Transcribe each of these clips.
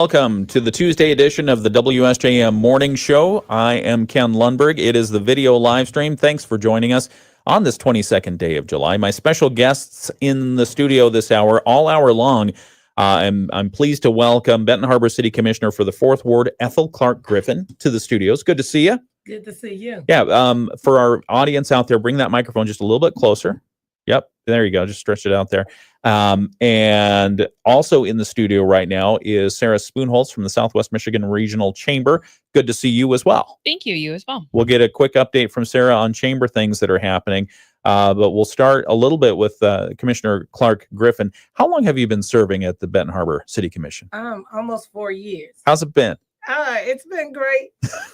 Welcome to the Tuesday edition of the WSJM Morning Show. I am Ken Lundberg. It is the video live stream. Thanks for joining us on this 22nd day of July. My special guests in the studio this hour, all hour long. I'm pleased to welcome Benton Harbor City Commissioner for the 4th Ward, Ethel Clark-Griffin, to the studios. Good to see you. Good to see you. Yeah, for our audience out there, bring that microphone just a little bit closer. Yep, there you go. Just stretch it out there. And also in the studio right now is Sarah Spoonholtz from the Southwest Michigan Regional Chamber. Good to see you as well. Thank you. You as well. We'll get a quick update from Sarah on chamber things that are happening. But we'll start a little bit with Commissioner Clark-Griffin. How long have you been serving at the Benton Harbor City Commission? Almost 4 years. How's it been? It's been great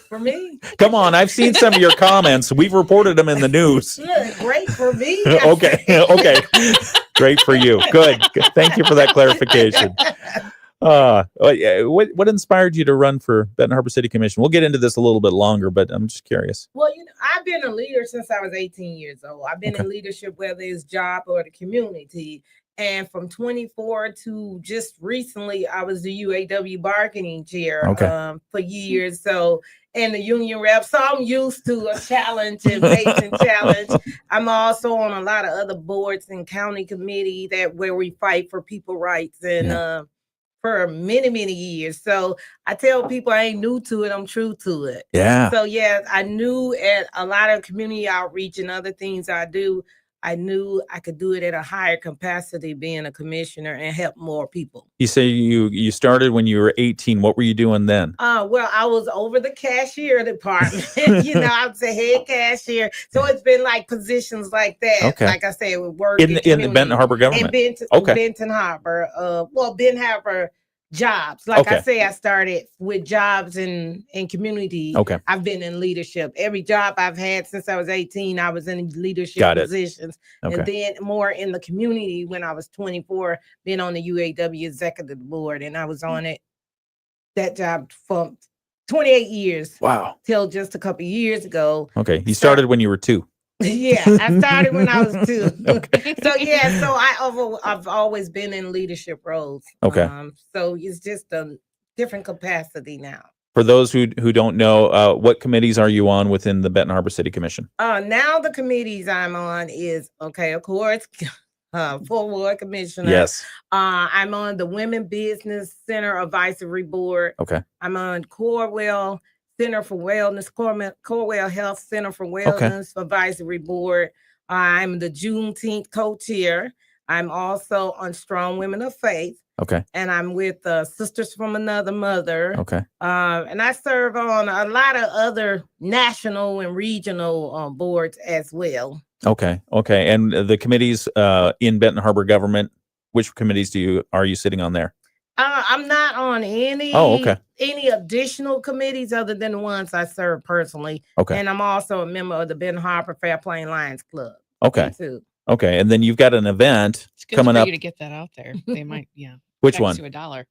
for me. Come on, I've seen some of your comments. We've reported them in the news. Good, great for me. Okay. Great for you. Good. Thank you for that clarification. What inspired you to run for Benton Harbor City Commission? We'll get into this a little bit longer, but I'm just curious. Well, I've been a leader since I was 18 years old. I've been in leadership, whether it's job or the community. And from 24 to just recently, I was the UAW bargaining chair for years. So, and the union rep. So I'm used to a challenge and facing challenge. I'm also on a lot of other boards and county committee where we fight for people's rights and for many, many years. So I tell people I ain't new to it. I'm true to it. Yeah. So I knew at a lot of community outreach and other things I do, I knew I could do it at a higher capacity being a commissioner and help more people. You say you started when you were 18. What were you doing then? Well, I was over the cashier department. I would say head cashier. So it's been like positions like that. Okay. Like I said, with work in the Benton Harbor government. Benton Harbor. Benton Harbor jobs. Like I say, I started with jobs in community. Okay. I've been in leadership. Every job I've had since I was 18, I was in leadership positions. And then more in the community when I was 24, been on the UAW executive board. And I was on that job for 28 years. Wow. Till just a couple of years ago. Okay. You started when you were 2. Yeah, I started when I was 2. So I've always been in leadership roles. Okay. So it's just a different capacity now. For those who don't know, what committees are you on within the Benton Harbor City Commission? Now the committees I'm on is of course, 4th Ward Commissioner. Yes. I'm on the Women Business Center Advisory Board. Okay. I'm on Corwell Center for Wellness, Corwell Health Center for Wellness Advisory Board. I'm the Juneteenth co-chair. I'm also on Strong Women of Faith. Okay. And I'm with Sisters from Another Mother. Okay. And I serve on a lot of other national and regional boards as well. Okay. And the committees in Benton Harbor government, which committees are you sitting on there? I'm not on any additional committees other than the ones I serve personally. Okay. And I'm also a member of the Benton Harbor Fair Plain Lions Club. Okay. Okay. And then you've got an event coming up. You to get that out there. They might, Which one? To $1.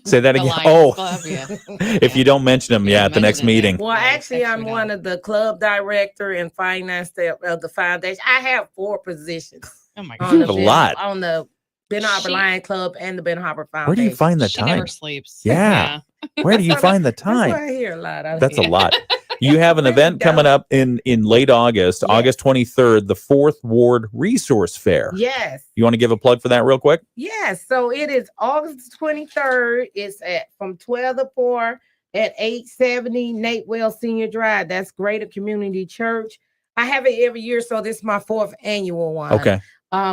Say that again. Club, if you don't mention them, at the next meeting. Well, actually, I'm one of the club director and finance of the foundation. I have 4 positions. Oh my God. You have a lot on the Benton Harbor Lion Club and the Benton Harbor Foundation. Where do you find the time? She never sleeps. Yeah. Where do you find the time? That's why I hear a lot. That's a lot. You have an event coming up in late August, August 23rd, the 4th Ward Resource Fair. Yes. You want to give a plug for that real quick? Yes. So it is August 23rd. It's from 12 to 4 at 870 Natewell Senior Drive. That's Greater Community Church. I have it every year, so this is my 4th annual one. Okay.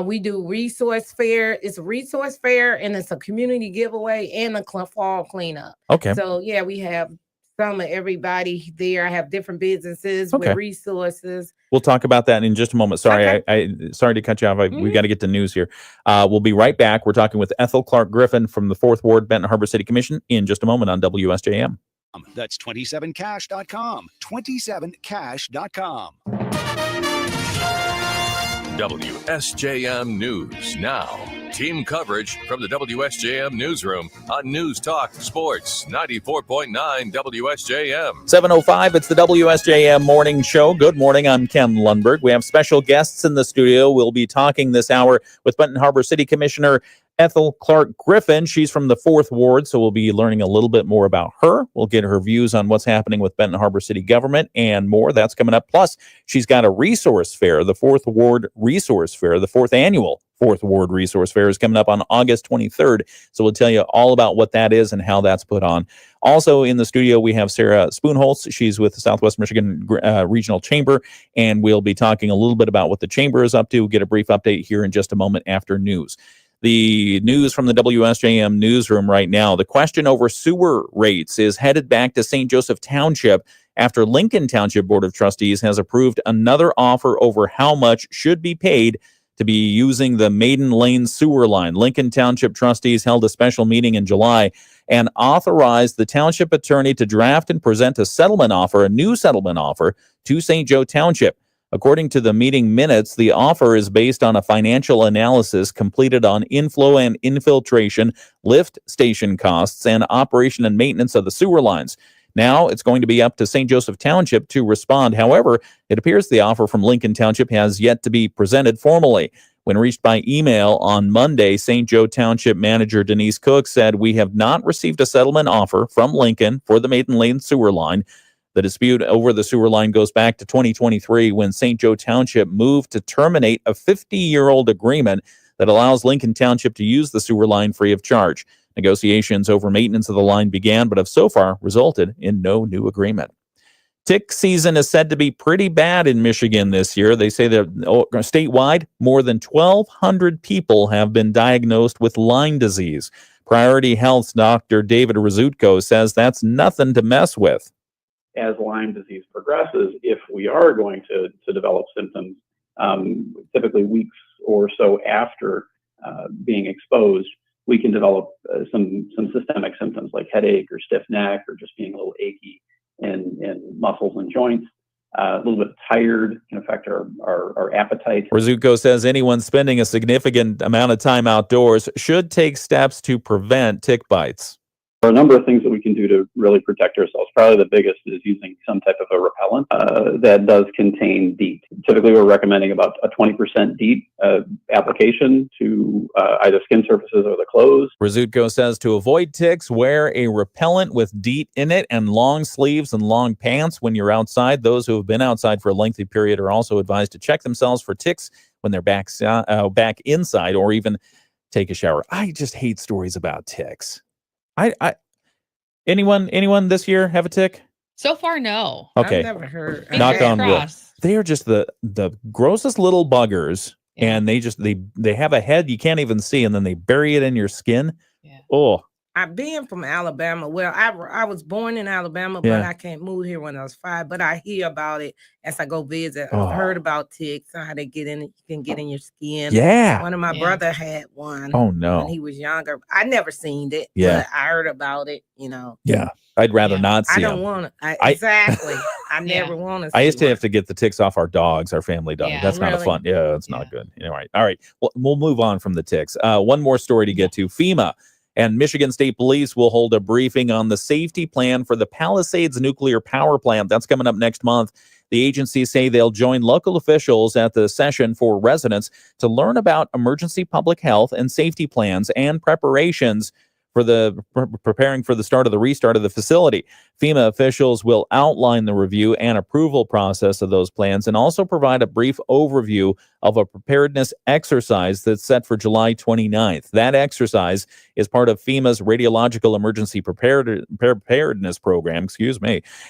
We do resource fair. It's a resource fair and it's a community giveaway and a fall cleanup. Okay. So we have some of everybody there. I have different businesses with resources. We'll talk about that in just a moment. Sorry, I sorry to cut you off. We got to get to news here. We'll be right back. We're talking with Ethel Clark-Griffin from the 4th Ward Benton Harbor City Commission in just a moment on WSJM. That's 27cash.com. 27cash.com. WSJM News Now. Team coverage from the WSJM Newsroom on News Talk Sports 94.9 WSJM. 7:05, it's the WSJM Morning Show. Good morning, I'm Ken Lundberg. We have special guests in the studio. We'll be talking this hour with Benton Harbor City Commissioner Ethel Clark-Griffin. She's from the 4th Ward, so we'll be learning a little bit more about her. We'll get her views on what's happening with Benton Harbor City government and more. That's coming up. Plus, she's got a resource fair, the 4th Ward Resource Fair, the 4th annual 4th Ward Resource Fair is coming up on August 23rd. So we'll tell you all about what that is and how that's put on. Also in the studio, we have Sarah Spoonholtz. She's with the Southwest Michigan Regional Chamber, and we'll be talking a little bit about what the chamber is up to. We'll get a brief update here in just a moment after news. The news from the WSJM newsroom right now. The question over sewer rates is headed back to St. Joseph Township after Lincoln Township Board of Trustees has approved another offer over how much should be paid to be using the Maiden Lane sewer line. Lincoln Township trustees held a special meeting in July and authorized the township attorney to draft and present a new settlement offer to St. Joe Township. According to the meeting minutes, the offer is based on a financial analysis completed on inflow and infiltration, lift station costs, and operation and maintenance of the sewer lines. Now it's going to be up to St. Joseph Township to respond. However, it appears the offer from Lincoln Township has yet to be presented formally. When reached by email on Monday, St. Joe Township manager Denise Cook said, "We have not received a settlement offer from Lincoln for the Maiden Lane sewer line. The dispute over the sewer line goes back to 2023 when St. Joe Township moved to terminate a 50-year-old agreement that allows Lincoln Township to use the sewer line free of charge. Negotiations over maintenance of the line began, but have so far resulted in no new agreement." Tick season is said to be pretty bad in Michigan this year. They say that statewide, more than 1,200 people have been diagnosed with Lyme disease. Priority Health's Dr. David Rizutko says that's nothing to mess with. As Lyme disease progresses, if we are going to develop symptoms, typically weeks or so after being exposed, we can develop some systemic symptoms like headache or stiff neck or just being a little achy in muscles and joints. A little bit tired can affect our appetite. Rizutko says anyone spending a significant amount of time outdoors should take steps to prevent tick bites. There are a number of things that we can do to really protect ourselves. Probably the biggest is using some type of a repellent that does contain DEET. Typically, we're recommending about a 20% DEET application to either skin surfaces or the clothes. Rizutko says to avoid ticks, wear a repellent with DEET in it and long sleeves and long pants when you're outside. Those who have been outside for a lengthy period are also advised to check themselves for ticks when they're back inside or even take a shower. I just hate stories about ticks. Anyone this year have a tick? So far, no. Okay. I've never heard. Knock on wood. Cross. They are just the grossest little buggers, Yeah. and they have a head you can't even see, and then they bury it in your skin. Yeah. Oh, I've been from Alabama. Well, I was born in Alabama, but Yeah. I can't move here when I was 5. But I hear about it as I go visit. Oh. I've heard about ticks and how they get in. You can get in your skin. yeah. One of my Yeah. brother had one Oh when no. he was younger. I never seen it. Yeah. But I heard about it. You know. Yeah. I'd rather Yeah. not I see don't them. want to. I- Exactly. I Yeah. never want to. I used to have to get the ticks off our dogs, our family dog. Yeah. That's not a Really? fun. Yeah, it's not Yeah. good. All right. All right. Well, we'll move on from the ticks. One more story to get to. FEMA and Michigan State Police will hold a briefing on the safety plan for the Palisades nuclear power plant. That's coming up next month. The agencies say they'll join local officials at the session for residents to learn about emergency public health and safety plans and preparations for preparing for the restart of the facility. FEMA officials will outline the review and approval process of those plans and also provide a brief overview of a preparedness exercise that's set for July 29th. That exercise is part of FEMA's Radiological Emergency Preparedness Program,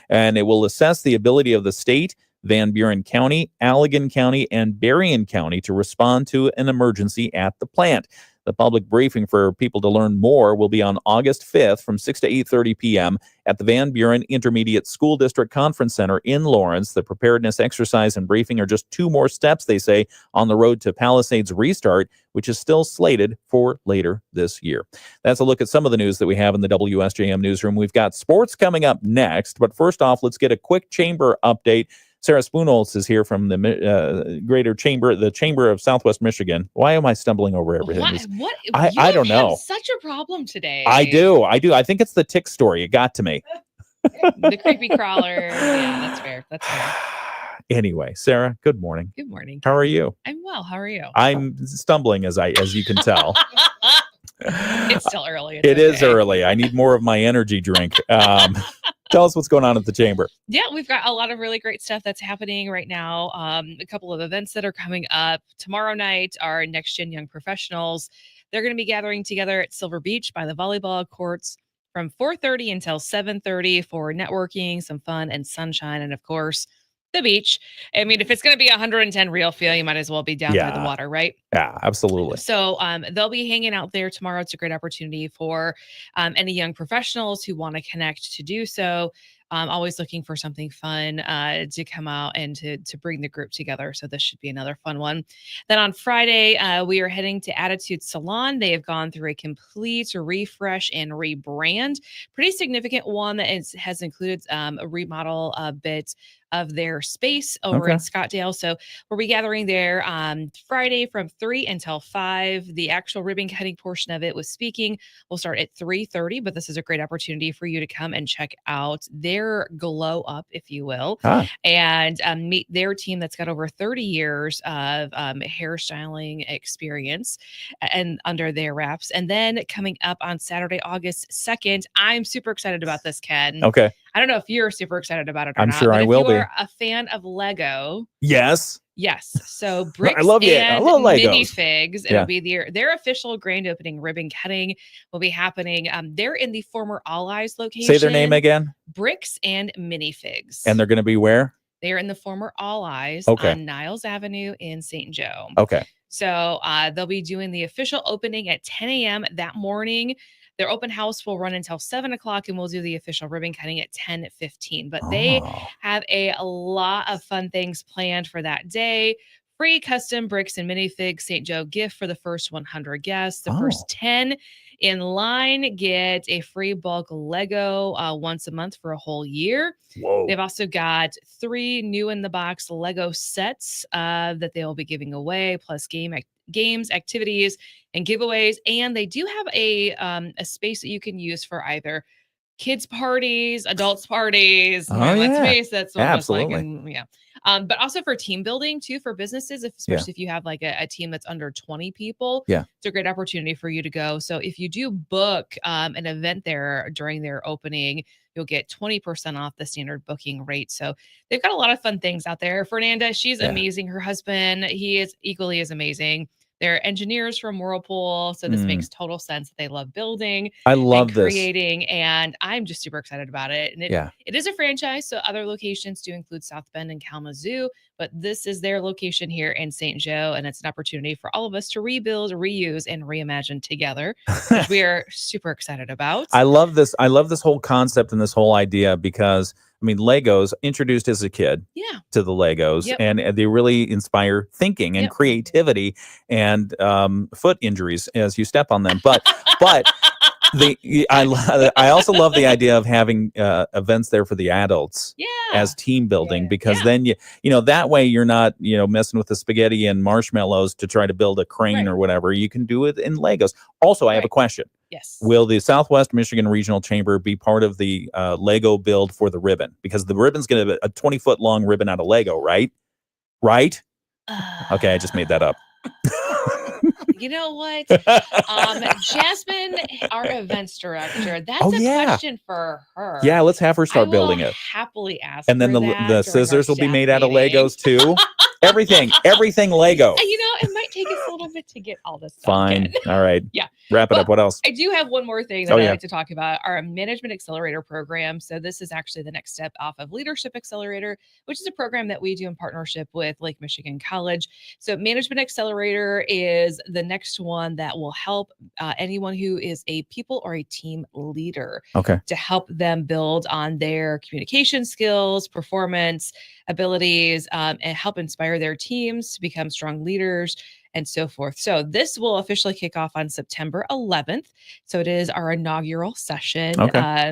and it will assess the ability of the state, Van Buren County, Allegan County, and Berrien County to respond to an emergency at the plant. The public briefing for people to learn more will be on August 5th from 6 to 8:30 p.m. at the Van Buren Intermediate School District Conference Center in Lawrence. The preparedness exercise and briefing are just 2 more steps, they say, on the road to Palisades restart, which is still slated for later this year. That's a look at some of the news that we have in the WSJM newsroom. We've got sports coming up next, but first off, let's get a quick chamber update. Sarah Spoonholtz is here from the Greater Chamber, the Chamber of Southwest Michigan. Why am I stumbling over everything? What? I You don't know. have such a problem today. I do. I think it's the tick story. It got to me. The creepy crawler. Yeah, that's fair. That's fair. Anyway, Sarah, good morning. Good morning. How are you? I'm well. How are you? I'm stumbling as you can tell. It's still early. It's It is okay. early. I need more of my energy drink. Tell us what's going on at the chamber. Yeah, we've got a lot of really great stuff that's happening right now. A couple of events that are coming up. Tomorrow night, our Next Gen Young Professionals, they're going to be gathering together at Silver Beach by the volleyball courts from 4:30 until 7:30 for networking, some fun and sunshine, and of course, the beach. I mean, if it's going to be 110 real feel, you might as well be down by the Yeah. water, right? Yeah, absolutely. So they'll be hanging out there tomorrow. It's a great opportunity for any young professionals who want to connect to do so. Always looking for something fun to come out and to bring the group together. So this should be another fun one. Then on Friday, we are heading to Attitude Salon. They have gone through a complete refresh and rebrand. Pretty significant one that has included a remodel a bit of their space over in Scottsdale. So we'll be gathering there on Friday from 3 until 5. The actual ribbon cutting portion of it with speaking will start at 3:30, but this is a great opportunity for you to come and check out their glow up, if you will, and meet their team that's got over 30 years of hairstyling experience and under their wraps. And then coming up on Saturday, August 2nd, I'm super excited about this, Ken. Okay. I don't know if you're super excited about it or I'm not. sure but I if will you be. are a fan of Lego, Yes. yes. So bricks I love and Legos. minifigs. It'll be their official grand opening ribbon cutting will be happening. They're in the former All Eyes location. Say their name again. Bricks and minifigs. And they're going to be where? They're in the former All Eyes Okay. on Niles Avenue in St. Joe. Okay. So they'll be doing the official opening at 10 a.m. that morning. Their open house will run until 7 o'clock, and we'll do the official ribbon cutting at 10:15. But they have a lot of fun things planned for that day. Free custom bricks and minifig St. Joe gift for the first 100 guests. The first 10 in line get a free bulk Lego once a month for a whole year. Whoa. They've also got 3 new in the box Lego sets that they will be giving away, plus games, activities, and giveaways. And they do have a space that you can use for either kids parties, adults parties. Let's face it, that's what it's like. And, but also for team building too, for businesses, especially if you have like a team that's under 20 people. It's a great opportunity for you to go. So if you do book an event there during their opening, you'll get 20% off the standard booking rate. So they've got a lot of fun things out there. Fernanda, she's amazing. Her husband, he is equally as amazing. They're engineers from Whirlpool, so this makes total sense that they love building. I love and creating, and I'm just super excited about it. And it is a franchise, so other locations do include South Bend and Kalamazoo, but this is their location here in St. Joe, and it's an opportunity for all of us to rebuild, reuse, and reimagine together, which we are super excited about. I love this. I love this whole concept and this whole idea because I mean, Legos introduced as a kid to the Legos, and they really inspire thinking and creativity and foot injuries as you step on them. But I also love the idea of having events there for the adults as team building because then you know that way you're not messing with the spaghetti and marshmallows to try to build a crane or whatever. You can do it in Legos. Also, I have a question. Yes. Will the Southwest Michigan Regional Chamber be part of the Lego build for the ribbon? Because the ribbon's going to be a 20-foot long ribbon out of Lego, right? Right? Okay, I just made that up. You know what? Jasmine, our events director, that's a question for her. Yeah, let's have her start building it. Happily ask and then the scissors will be made out of Legos too. everything Lego. It might take us a little bit to get all this stuff. Fine. All right. Yeah. Wrap it up. What else? I do have one more thing that I'd like to talk about, our Management Accelerator program. So this is actually the next step off of Leadership Accelerator, which is a program that we do in partnership with Lake Michigan College. So Management Accelerator is the next one that will help anyone who is a people or a team leader to help them build on their communication skills, performance, abilities, and help inspire their teams to become strong leaders and so forth. So this will officially kick off on September 11th. So it is our inaugural session.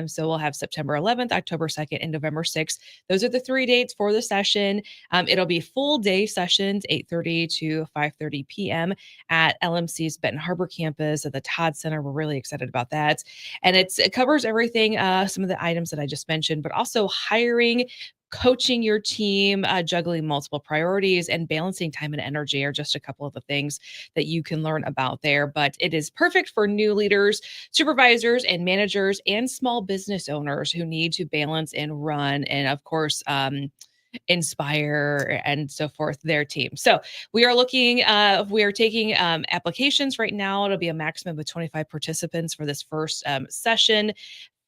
So we'll have September 11th, October 2nd, and November 6th. Those are the 3 dates for the session. It'll be full day sessions, 8:30 to 5:30 p.m. at LMC's Benton Harbor campus at the Todd Center. We're really excited about that. And it covers everything, some of the items that I just mentioned, but also hiring coaching your team, juggling multiple priorities, and balancing time and energy are just a couple of the things that you can learn about there. But it is perfect for new leaders, supervisors, and managers, and small business owners who need to balance and run, and of course, inspire and so forth their team. So we are taking applications right now. It'll be a maximum of 25 participants for this first session.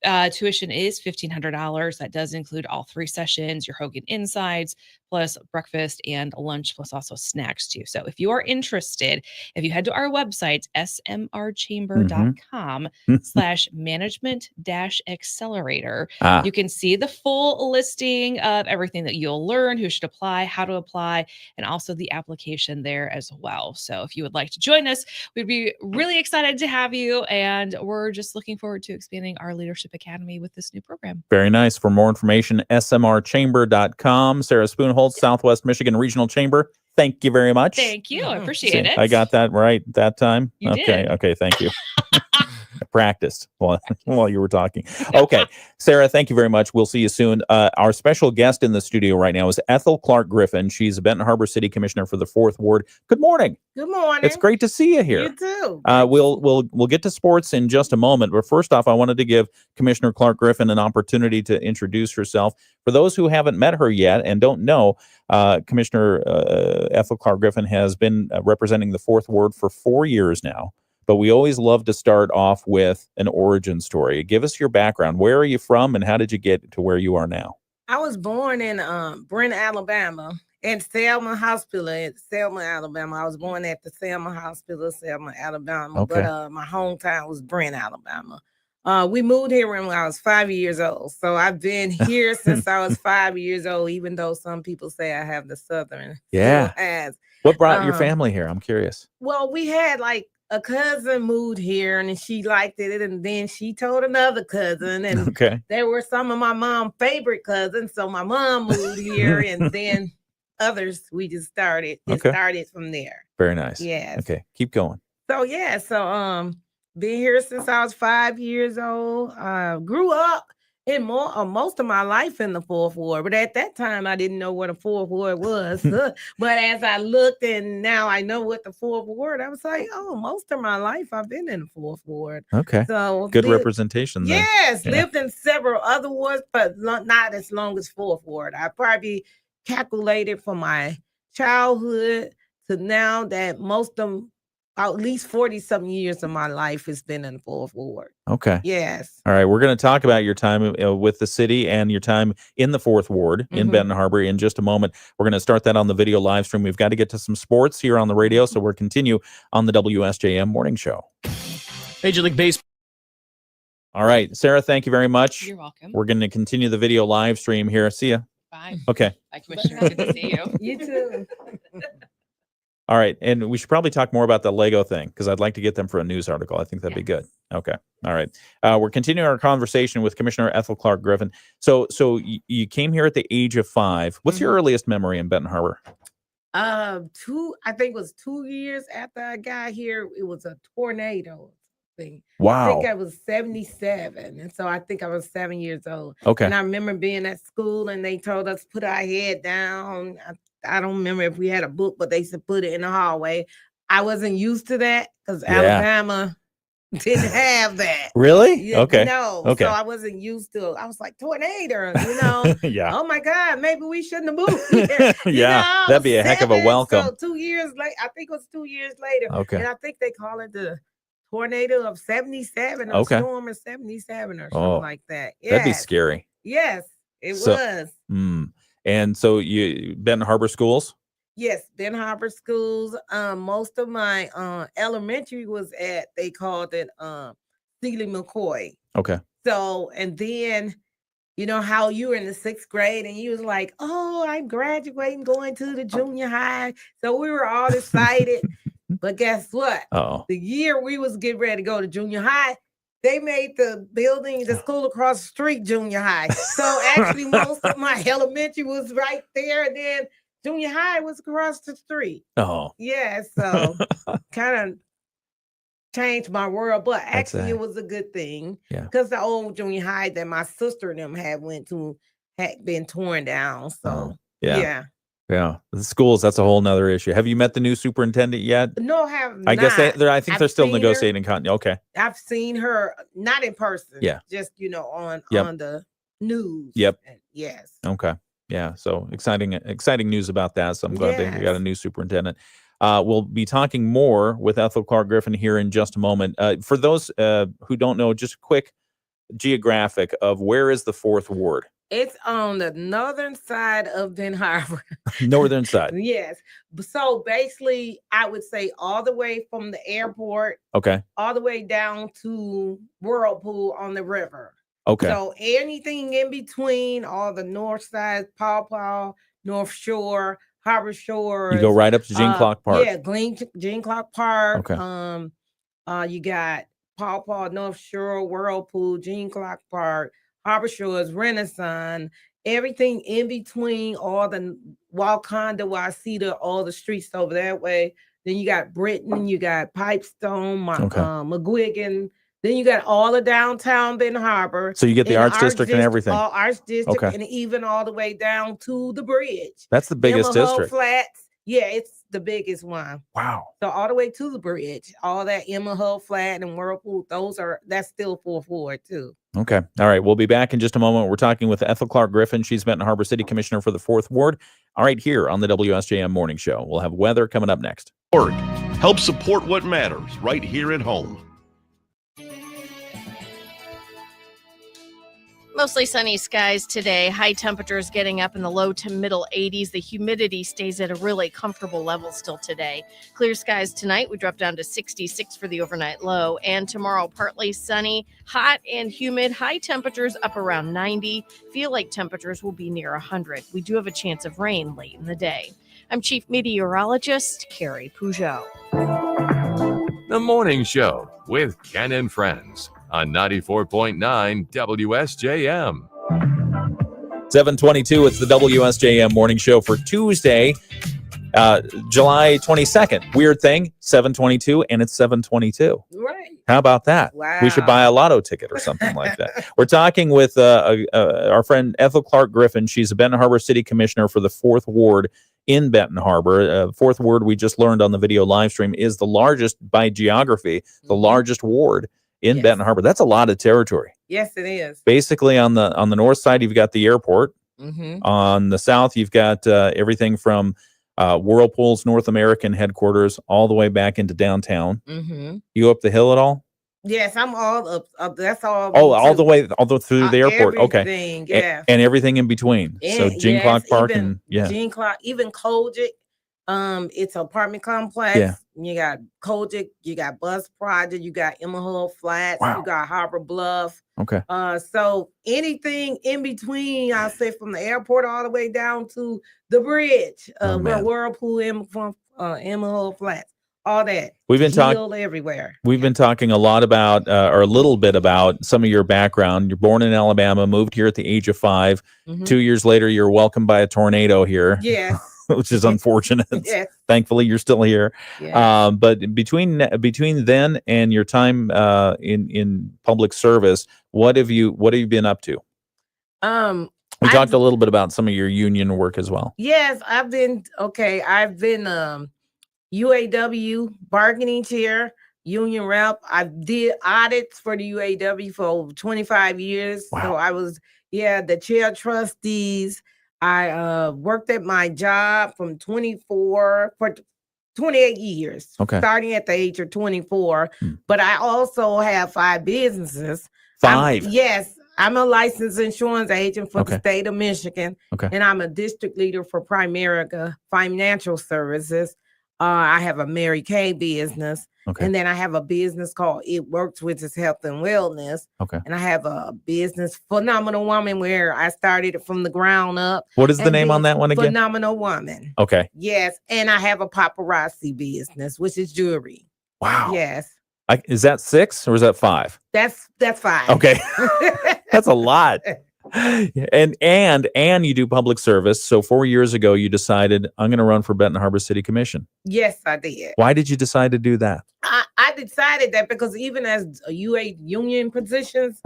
Tuition is $1,500. That does include all 3 sessions, your Hogan Insides, plus breakfast and lunch, plus also snacks too. So if you are interested, if you head to our website, smrchamber.com/management-accelerator, you can see the full listing of everything that you'll learn, who should apply, how to apply, and also the application there as well. So if you would like to join us, we'd be really excited to have you. And we're just looking forward to expanding our Leadership Academy with this new program. Very nice. For more information, smrchamber.com. Sarah Spoonholtz, Southwest Michigan Regional Chamber. Thank you very much. Thank you. I appreciate it. I got that right that time. You okay. did. Okay. Thank you. I practiced while you were talking. Okay. Sarah, thank you very much. We'll see you soon. Our special guest in the studio right now is Ethel Clark-Griffin. She's a Benton Harbor City Commissioner for the 4th Ward. Good morning. Good morning. It's great to see you here. You too. We'll get to sports in just a moment, but first off, I wanted to give Commissioner Clark-Griffin an opportunity to introduce herself. For those who haven't met her yet and don't know, Commissioner Ethel Clark-Griffin has been representing the 4th Ward for 4 years now. But we always love to start off with an origin story. Give us your background. Where are you from, and how did you get to where you are now? I was born in Brent, Alabama, in Selma Hospital in Selma, Alabama. I was born at the Selma Hospital, Selma, Alabama. Okay. But my hometown was Brent, Alabama. We moved here when I was 5 years old. So I've been here since I was 5 years old, even though some people say I have the Southern. Yeah. What brought your family here? I'm curious. Well, we had like a cousin moved here and she liked it, and then she told another cousin, and there were some of my mom's favorite cousins, so my mom moved here, and then others. We just started. It started from there. Very nice. Yes. Okay, keep going. So been here since I was 5 years old. Grew up in most of my life in the 4th Ward, but at that time I didn't know what a 4th Ward was. But as I looked and now I know what the 4th Ward, I was like, oh, most of my life I've been in the 4th Ward. Okay. So good representation then. Yes, lived in several other wards, but not as long as 4th Ward. I probably calculated from my childhood to now that most of at least 40-something years of my life has been in the 4th Ward. Okay. Yes. All right. We're going to talk about your time with the city and your time in the 4th Ward in Benton Harbor in just a moment. We're going to start that on the video live stream. We've got to get to some sports here on the radio, so we'll continue on the WSJM Morning Show. Major League Baseball. All right. Sarah, thank you very much. You're welcome. We're going to continue the video live stream here. See ya. Bye. Okay. Bye, Commissioner. Good to see you. You too. All right. And we should probably talk more about the Lego thing because I'd like to get them for a news article. I think that'd be good. Okay. All right. We're continuing our conversation with Commissioner Ethel Clark-Griffin. So you came here at the age of 5. What's your earliest memory in Benton Harbor? I think it was 2 years after I got here. It was a tornado thing. Wow. I think I was 77. And so I think I was 7 years old. Okay. And I remember being at school and they told us put our head down. I don't remember if we had a book, but they said put it in the hallway. I wasn't used to that because Alabama didn't have that. Really? Okay. No. Okay. So I wasn't used to it. I was like, tornado, you know? Yeah. Oh my God, maybe we shouldn't have moved here. Yeah. That'd be a heck of a welcome. So 2 years later, I think it was 2 years later. Okay. And I think they call it the tornado of 77 or storm of 77 or something like that. Yes. That'd be scary. Yes, it was. And so you Benton Harbor schools? Yes, Benton Harbor schools. Most of my elementary was they called it Sealy McCoy. Okay. So, and then you know how you were in the 6th grade and you was like, oh, I'm graduating, going to the junior high. So we were all excited. But guess what? The year we was getting ready to go to junior high, they made the school across the street junior high. So actually most of my elementary was right there, and then junior high was across the street. Oh. Yeah, so kind of changed my world, but actually it was a good thing. Yeah. Because the old junior high that my sister and them went to had been torn down. So Yeah. The schools, that's a whole nother issue. Have you met the new superintendent yet? No, I have I guess not. I think I've they're still seen her. negotiating. Okay. I've seen her not in person. Yeah. Just on Yep. on the news. Yep. Yes. Okay. Yeah. So exciting news about that. So I'm glad we got a new superintendent. We'll be talking more with Ethel Clark-Griffin here in just a moment. For those who don't know, just a quick geographic of where is the 4th Ward? It's on the northern side of Benton Harbor. Northern side. Yes. So basically, I would say all the way from the airport, Okay. all the way down to Whirlpool on the river. Okay. So anything in between, all the north side, Paw, North Shore, Harbor Shore. You go right up to Gene Clark Park. Yeah, Gene Clark Park. Okay. You got Paw, North Shore, Whirlpool, Gene Clark Park, Harbor Shores, Renaissance, everything in between, all the Wakanda, Wasita, all the streets over that way. Then you got Britain, you got Pipestone, McGuigan. Then you got all the downtown Benton Harbor. So you get the Arts District and everything. All Arts District, and even all the way down to the bridge. That's the biggest district. Flats. Yeah, it's the biggest one. Wow. So all the way to the bridge, all that Emma Hull Flat and Whirlpool, that's still 4th Ward too. Okay. All right. We'll be back in just a moment. We're talking with Ethel Clark-Griffin. She's Benton Harbor City Commissioner for the 4th Ward. All right, here on the WSJM Morning Show. We'll have weather coming up next. Help support what matters right here at home. Mostly sunny skies today. High temperatures getting up in the low to middle 80s. The humidity stays at a really comfortable level still today. Clear skies tonight. We drop down to 66 for the overnight low. And tomorrow, partly sunny, hot and humid. High temperatures up around 90. Feel like temperatures will be near 100. We do have a chance of rain late in the day. I'm Chief Meteorologist Carrie Peugeot. The Morning Show with Ken and Friends on 94.9 WSJM. 7:22. It's the WSJM Morning Show for Tuesday, July 22nd. Weird thing, 7:22, and it's 7:22. Right. How about that? Wow. We should buy a lotto ticket or something like that. We're talking with our friend Ethel Clark-Griffin. She's a Benton Harbor City Commissioner for the 4th Ward in Benton Harbor. 4th Ward, we just learned on the video live stream, is the largest by geography, the largest ward in Benton Harbor. That's a lot of territory. Yes, it is. Basically, on the north side, you've got the airport. Mm-hmm. On the south, you've got everything from Whirlpool's North American headquarters all the way back into downtown. Mm-hmm. You up the hill at all? Yes, I'm all up. That's all. Oh, all the way through the airport. Everything, Okay. Yeah. And everything in between. So Gene Clark Park Gene Clark, even Kojic. It's an apartment complex. Yeah. You got Kojic, you got Bus Project, you got Emma Hull Flats, Wow. you got Harbor Bluff. Okay. So anything in between, I'll say from the airport all the way down to the bridge, where Whirlpool, Emma Hull Flats, all that. We've been talking everywhere. We've been talking a lot about, or a little bit about, some of your background. You're born in Alabama, moved here at the age of 5. Mm-hmm. 2 years later, you're welcomed by a tornado here. Yes. Which is unfortunate. Yes. Thankfully, you're still here. Yes. But between then and your time in public service, what have you been up to? We talked a little bit about some of your union work as well. Yes, I've been UAW bargaining chair, union rep. I did audits for the UAW for over 25 years. Wow. So I was the chair of trustees. I worked at my job from 24 for 28 years, starting at the age of 24. But I also have 5 businesses. 5? Yes. I'm a licensed insurance agent for the state of Michigan. And I'm a district leader for Primerica Financial Services. I have a Mary Kay business. And then I have a business called It Works, which is health and wellness. And I have a business, Phenomenal Woman, where I started it from the ground up. What is the name on that one again? Phenomenal Woman. Okay. Yes. And I have a paparazzi business, which is jewelry. Wow. Yes. Is that 6 or is that 5? That's 5. Okay. That's a lot. And you do public service. So 4 years ago, you decided, I'm going to run for Benton Harbor City Commission. Yes, I did. Why did you decide to do that? I decided that because even as UA union positions,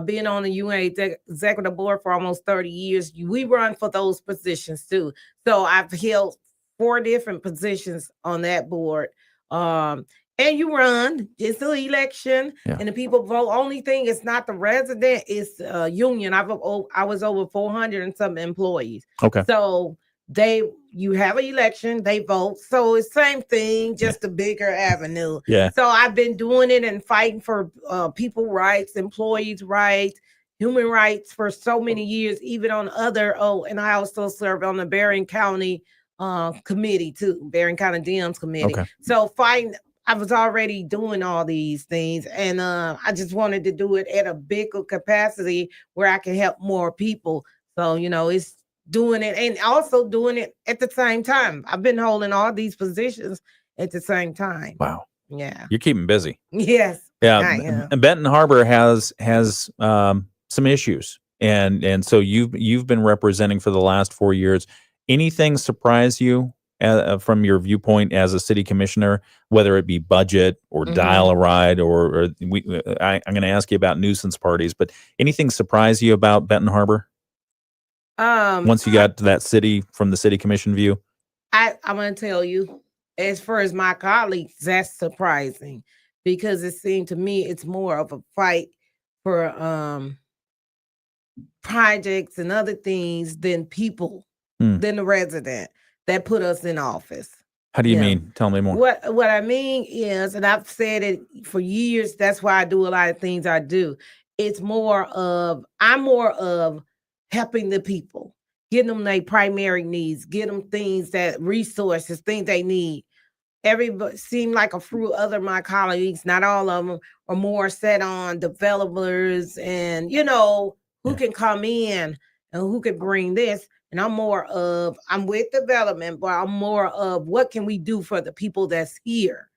being on the UA executive board for almost 30 years, we run for those positions too. So I've held 4 different positions on that board. And you run, it's the election, and the people vote. Only thing is not the resident, it's union. I was over 400 and some employees. Okay. So you have an election, they vote. So it's same thing, just a bigger avenue. Yeah. So I've been doing it and fighting for people rights, employees' rights, human rights for so many years, even on other, and I also serve on the Berrien County committee too, Berrien County Dems committee. Okay. So I was already doing all these things, and I just wanted to do it at a bigger capacity where I can help more people. So, it's doing it and also doing it at the same time. I've been holding all these positions at the same time. Wow. Yeah. You're keeping busy. Yes. Yeah. And Benton Harbor has some issues. And so you've been representing for the last 4 years. Anything surprise you from your viewpoint as a city commissioner, whether it be budget or dial-a-ride, or I'm going to ask you about nuisance parties, but anything surprise you about Benton Harbor? Once you got to that city from the city commission view? I'm going to tell you, as far as my colleagues, that's surprising, because it seemed to me it's more of a fight for projects and other things than people, than the resident that put us in office. How do you mean? Tell me more. What I mean is, and I've said it for years, that's why I do a lot of things I do. I'm more of helping the people, getting them their primary needs, get them resources, things they need. Everybody seemed like a few other my colleagues, not all of them, are more set on developers and, who can come in and who can bring this. And I'm with development, but I'm more of what can we do for the people that's here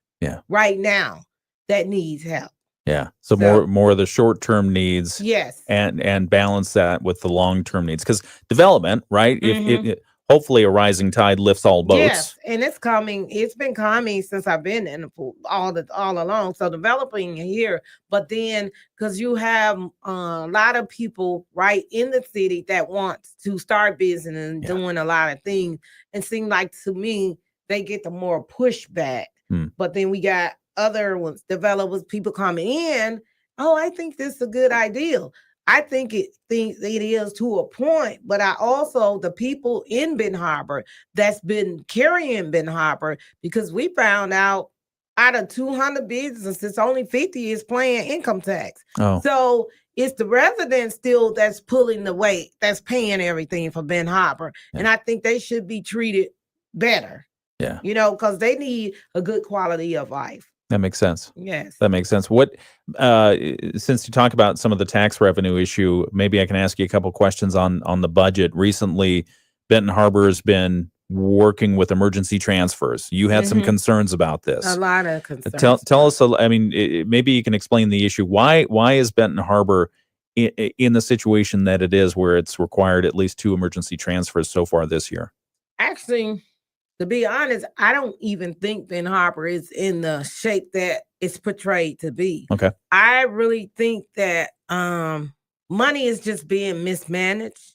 right now that needs help. Yeah. So more of the short-term needs. Yes. And balance that with the long-term needs. Because development, right? If hopefully a rising tide lifts all boats. Yes, and it's coming. It's been coming since I've been in the pool all along. So developing here, but then because you have a lot of people right in the city that want to start business and doing a lot of things, and seem like to me they get the more pushback. But then we got other ones, developers, people coming in. Oh, I think this is a good idea. I think it is to a point, but I also, the people in Benton Harbor that's been carrying Benton Harbor, because we found out of 200 businesses, only 50 is paying income tax. Oh. So it's the residents still that's pulling the weight, that's paying everything for Benton Harbor. And I think they should be treated better. Yeah. Because they need a good quality of life. That makes sense. Yes. That makes sense. What, since you talk about some of the tax revenue issue, maybe I can ask you a couple questions on the budget. Recently, Benton Harbor has been working with emergency transfers. You had some concerns about this. A lot of concerns. Tell us, maybe you can explain the issue. Why is Benton Harbor in the situation that it is, where it's required at least 2 emergency transfers so far this year? Actually, to be honest, I don't even think Benton Harbor is in the shape that it's portrayed to be. Okay. I really think that money is just being mismanaged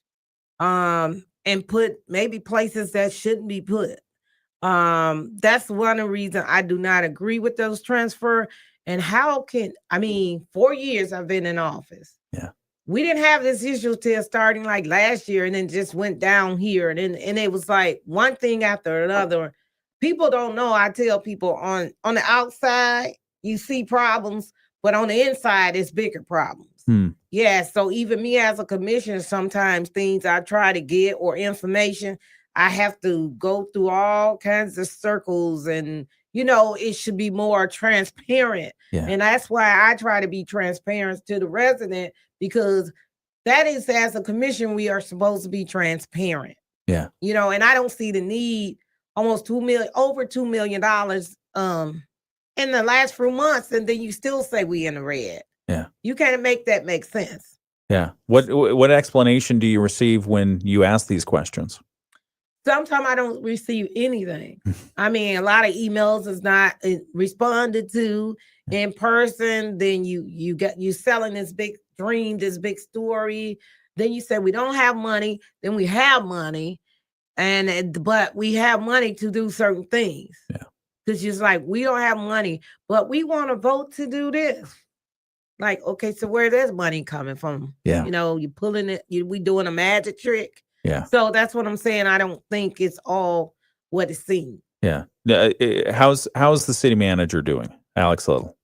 and put maybe places that shouldn't be put. That's one of the reasons I do not agree with those transfer. And 4 years I've been in office. Yeah. We didn't have this issue till starting like last year, and then just went down here. And it was like one thing after another. People don't know. I tell people on the outside, you see problems, but on the inside, it's bigger problems. Yeah. So even me as a commissioner, sometimes things I try to get or information, I have to go through all kinds of circles, and it should be more transparent. Yeah. And that's why I try to be transparent to the resident, because that is, as a commission, we are supposed to be transparent. Yeah. And I don't see the need, over $2 million in the last few months, and then you still say we in the red. Yeah. You can't make that make sense. Yeah. What explanation do you receive when you ask these questions? Sometimes I don't receive anything. A lot of emails is not responded to in person. Then you selling this big dream, this big story. Then you say we don't have money, then we have money, but we have money to do certain things. Yeah. Because just like we don't have money, but we want to vote to do this. Like, okay, so where there's money coming from? Yeah. You know, you pulling it, we doing a magic trick. Yeah. So that's what I'm saying. I don't think it's all what it seems. Yeah. How's the city manager doing, Alex Little?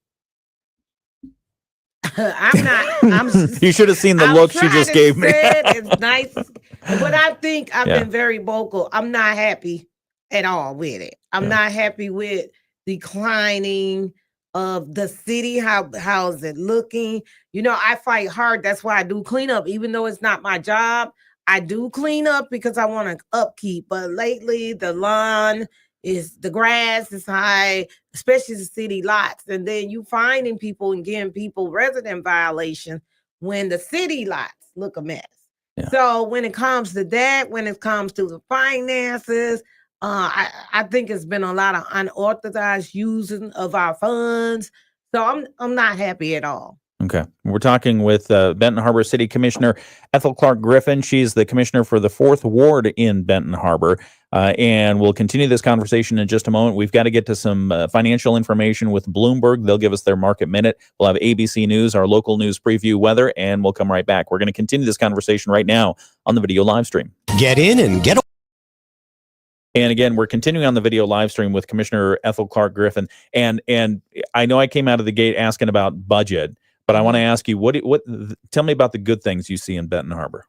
You should have seen the look she just gave me. It's nice, but I think I've been very vocal. I'm not happy at all with it. I'm not happy with declining of the city. How's it looking? You know, I fight hard. That's why I do clean up, even though it's not my job. I do clean up because I want to upkeep. But lately, the grass is high, especially the city lots. And then you finding people and getting people resident violations when the city lots look a mess. Yeah. So when it comes to that, when it comes to the finances, I think it's been a lot of unauthorized using of our funds. So I'm not happy at all. Okay. We're talking with Benton Harbor City Commissioner Ethel Clark-Griffin. She's the commissioner for the 4th Ward in Benton Harbor. And we'll continue this conversation in just a moment. We've got to get to some financial information with Bloomberg. They'll give us their market minute. We'll have ABC News, our local news preview, weather, and we'll come right back. We're going to continue this conversation right now on the video live stream. Get in and get. And again, we're continuing on the video live stream with Commissioner Ethel Clark-Griffin. And I know I came out of the gate asking about budget, but I want to ask you, tell me about the good things you see in Benton Harbor.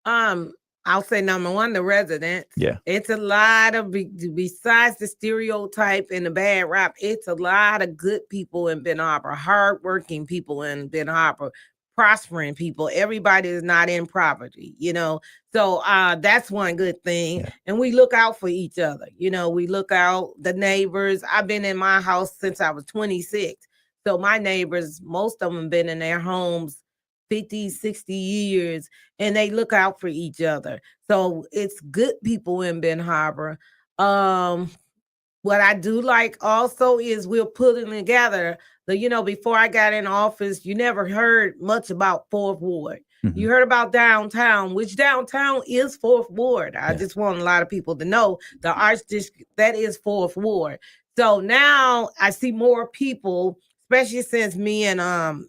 I'll say number one, the residents. Yeah. It's a lot of, besides the stereotype and the bad rap, it's a lot of good people in Benton Harbor, hardworking people in Benton Harbor, prospering people. Everybody is not in poverty, you know. So that's one good thing. Yeah. And we look out for each other. You know, we look out the neighbors. I've been in my house since I was 26. So my neighbors, most of them been in their homes 50, 60 years, and they look out for each other. So it's good people in Benton Harbor. What I do like also is we're putting together before I got in office, you never heard much about 4th Ward. Mm-hmm. You heard about downtown, which downtown is 4th Ward. I just want a lot of people to know the Arts District, that is 4th Ward. So now I see more people, especially since me and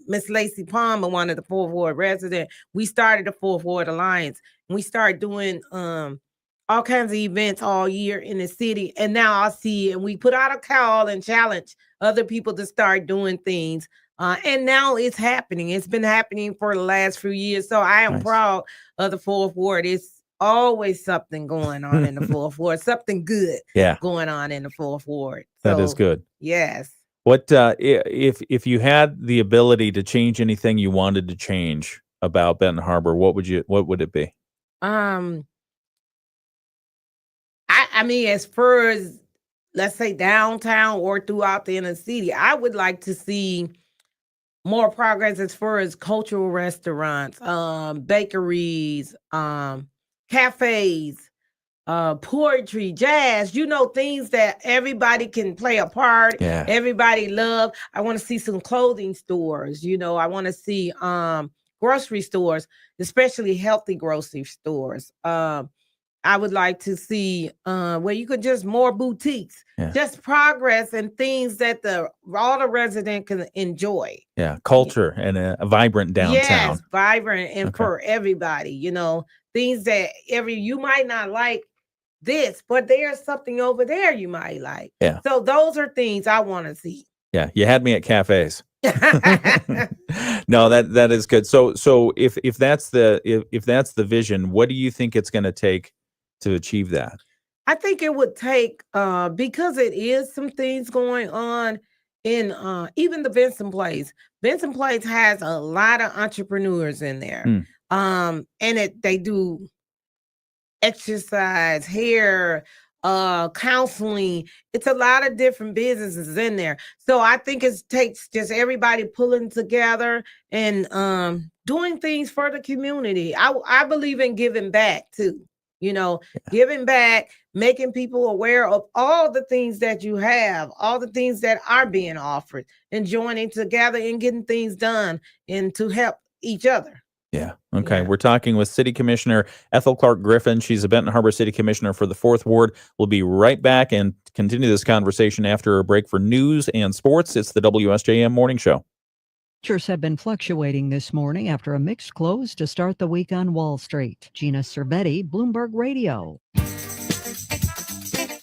Miss Lacey Palmer, one of the 4th Ward residents, we started the 4th Ward Alliance. And we started doing all kinds of events all year in the city. And now I see, and we put out a call and challenge other people to start doing things. And now it's happening. It's been happening for the last few years. So I am proud of the 4th Ward. It's always something going on in the 4th Ward, something good going on in the 4th Ward. So, that is good. Yes. What if you had the ability to change anything you wanted to change about Benton Harbor, what would it be? I mean, as far as, let's say, downtown or throughout the inner city, I would like to see more progress as far as cultural restaurants, bakeries, cafes, poetry, jazz, things that everybody can play a part. Yeah. Everybody love. I want to see some clothing stores. I want to see grocery stores, especially healthy grocery stores. I would like to see where you could just more boutiques, just progress and things that all the residents can enjoy. Yeah, culture and a vibrant downtown. Yes, vibrant and for everybody. Things that you might not like this, but there's something over there you might like. Yeah. So those are things I want to see. Yeah, you had me at cafes. No, that is good. So if that's the vision, what do you think it's going to take to achieve that? I think it would take because it is some things going on in even the Vincent Place. Vincent Place has a lot of entrepreneurs in there. And they do exercise, hair, counseling. It's a lot of different businesses in there. So I think it takes just everybody pulling together and doing things for the community. I believe in giving back too. Giving back, making people aware of all the things that you have, all the things that are being offered, and joining together and getting things done and to help each other. Yeah. Okay. Yeah. We're talking with City Commissioner Ethel Clark-Griffin. She's a Benton Harbor City Commissioner for the 4th Ward. We'll be right back and continue this conversation after a break for news and sports. It's the WSJM Morning Show. Futures have been fluctuating this morning after a mixed close to start the week on Wall Street. Gina Cervetti, Bloomberg Radio.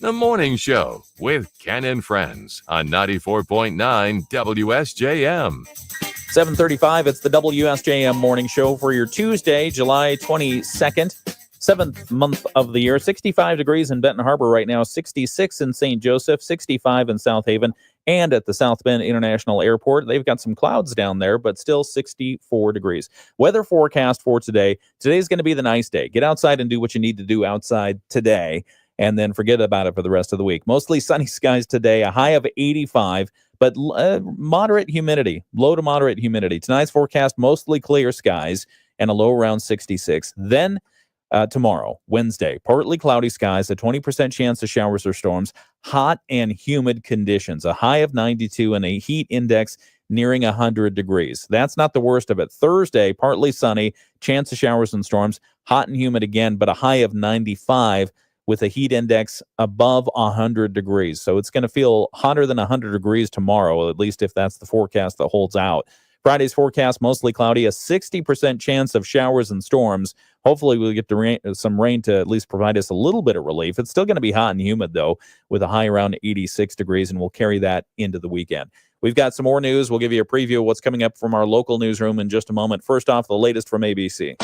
The Morning Show with Ken and Friends on 94.9 WSJM. 7:35. It's the WSJM Morning Show for your Tuesday, July 22nd, 7th month of the year. 65 degrees in Benton Harbor right now, 66 in St. Joseph, 65 in South Haven, and at the South Bend International Airport. They've got some clouds down there, but still 64 degrees. Weather forecast for today. Today's going to be the nice day. Get outside and do what you need to do outside today, and then forget about it for the rest of the week. Mostly sunny skies today, a high of 85. But moderate humidity, low to moderate humidity. Tonight's forecast, mostly clear skies and a low around 66. Then tomorrow, Wednesday, partly cloudy skies, a 20% chance of showers or storms, hot and humid conditions, a high of 92 and a heat index nearing 100 degrees. That's not the worst of it. Thursday, partly sunny, chance of showers and storms, hot and humid again, but a high of 95 with a heat index above 100 degrees. So it's going to feel hotter than 100 degrees tomorrow, at least if that's the forecast that holds out. Friday's forecast, mostly cloudy, a 60% chance of showers and storms. Hopefully we'll get some rain to at least provide us a little bit of relief. It's still going to be hot and humid, though, with a high around 86 degrees, and we'll carry that into the weekend. We've got some more news. We'll give you a preview of what's coming up from our local newsroom in just a moment. First off, the latest from ABC.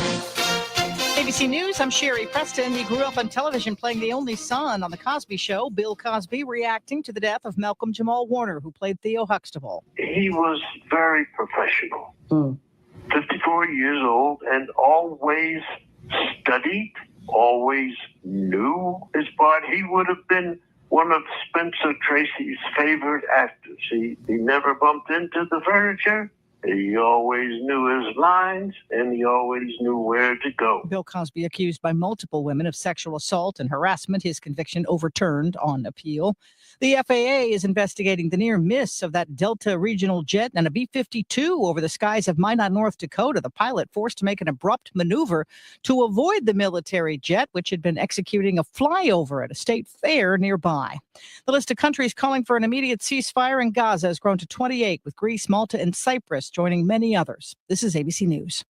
ABC News, I'm Sherry Preston. He grew up on television playing the only son on The Cosby Show. Bill Cosby reacting to the death of Malcolm Jamal Warner, who played Theo Huxtable. He was very professional, 54 years old, and always studied, always knew his part. He would have been one of Spencer Tracy's favorite actors. He never bumped into the furniture. He always knew his lines, and he always knew where to go. Bill Cosby accused by multiple women of sexual assault and harassment. His conviction overturned on appeal. The FAA is investigating the near miss of that Delta regional jet and a B-52 over the skies of Minot, North Dakota. The pilot forced to make an abrupt maneuver to avoid the military jet, which had been executing a flyover at a state fair nearby. The list of countries calling for an immediate ceasefire in Gaza has grown to 28, with Greece, Malta, and Cyprus joining many others. This is ABC News.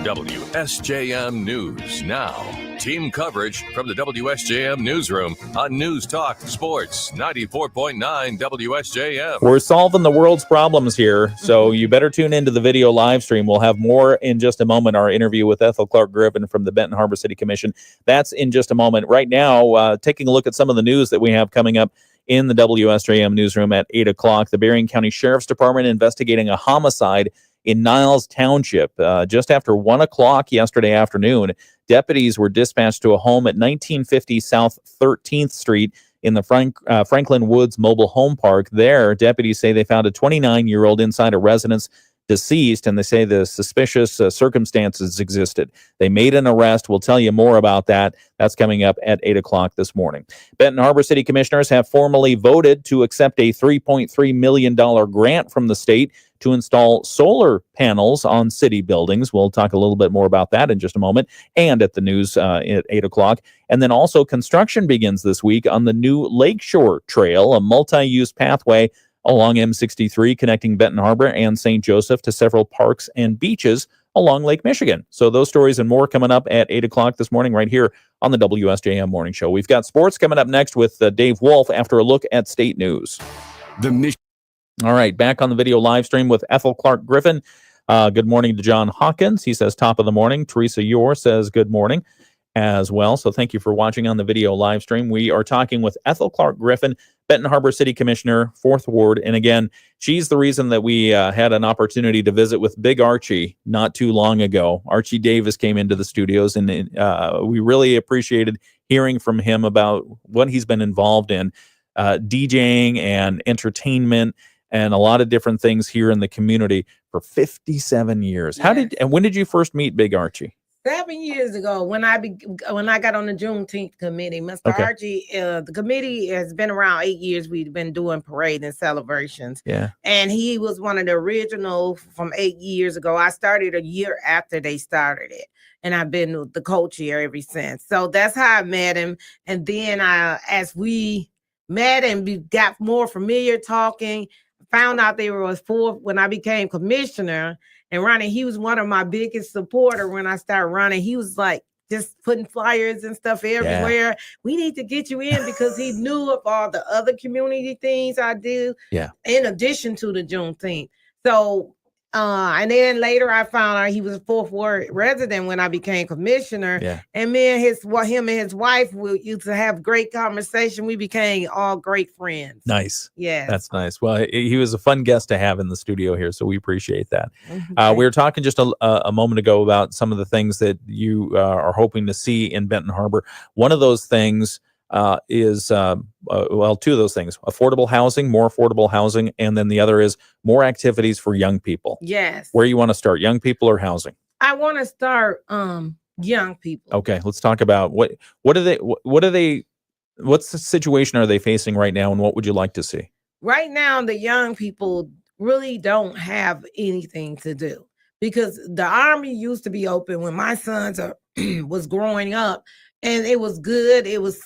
WSJM News Now. Team coverage from the WSJM Newsroom on News Talk Sports 94.9 WSJM. We're solving the world's problems here, so you better tune into the video live stream. We'll have more in just a moment. Our interview with Ethel Clark-Griffin from the Benton Harbor City Commission. That's in just a moment. Right now, taking a look at some of the news that we have coming up in the WSJM Newsroom at 8 o'clock. The Berrien County Sheriff's Department investigating a homicide in Niles Township. Just after 1 o'clock yesterday afternoon, deputies were dispatched to a home at 1950 South 13th Street in the Franklin Woods Mobile Home Park. There, deputies say they found a 29-year-old inside a residence deceased, and they say the suspicious circumstances existed. They made an arrest. We'll tell you more about that. That's coming up at 8 o'clock this morning. Benton Harbor City Commissioners have formally voted to accept a $3.3 million grant from the state to install solar panels on city buildings. We'll talk a little bit more about that in just a moment, and at the news at 8 o'clock. And then also construction begins this week on the new Lakeshore Trail, a multi-use pathway along M63 connecting Benton Harbor and St. Joseph to several parks and beaches along Lake Michigan. So those stories and more coming up at 8 o'clock this morning right here on the WSJM Morning Show. We've got sports coming up next with Dave Wolf after a look at state news. All right, back on the video live stream with Ethel Clark-Griffin. Good morning to John Hawkins. He says top of the morning. Teresa Yore says good morning as well. So thank you for watching on the video live stream. We are talking with Ethel Clark-Griffin, Benton Harbor City Commissioner, 4th Ward. And again, she's the reason that we had an opportunity to visit with Big Archie not too long ago. Archie Davis came into the studios, and we really appreciated hearing from him about what he's been involved in, DJing and entertainment and a lot of different things here in the community for 57 years. Yeah. And when did you first meet Big Archie? 7 years ago, when I got on the Juneteenth committee, Mr. Okay. Archie, the committee has been around 8 years. We've been doing parades and celebrations. Yeah. And he was one of the original from 8 years ago. I started a year after they started it. And I've been the co-chair ever since. So that's how I met him. And then as we met and we got more familiar talking, found out there was 4 when I became commissioner. And running, he was one of my biggest supporter when I started running. He was like just putting flyers and stuff everywhere. Yeah. We need to get you in because he knew of all the other community things I do. Yeah. In addition to the Juneteenth. So, and then later I found out he was a 4th Ward resident when I became commissioner. Yeah. And him and his wife used to have great conversation. We became all great friends. Nice. Yeah. That's nice. Well, he was a fun guest to have in the studio here, so we appreciate that. Okay. We were talking just a moment ago about some of the things that you are hoping to see in Benton Harbor. One of those things is 2 of those things: affordable housing, more affordable housing, and then the other is more activities for young people. Yes. Where you want to start, young people or housing? I want to start young people. Okay, let's talk about what's the situation are they facing right now, and what would you like to see? Right now, the young people really don't have anything to do because the Army used to be open when my sons was growing up. And it was good. It was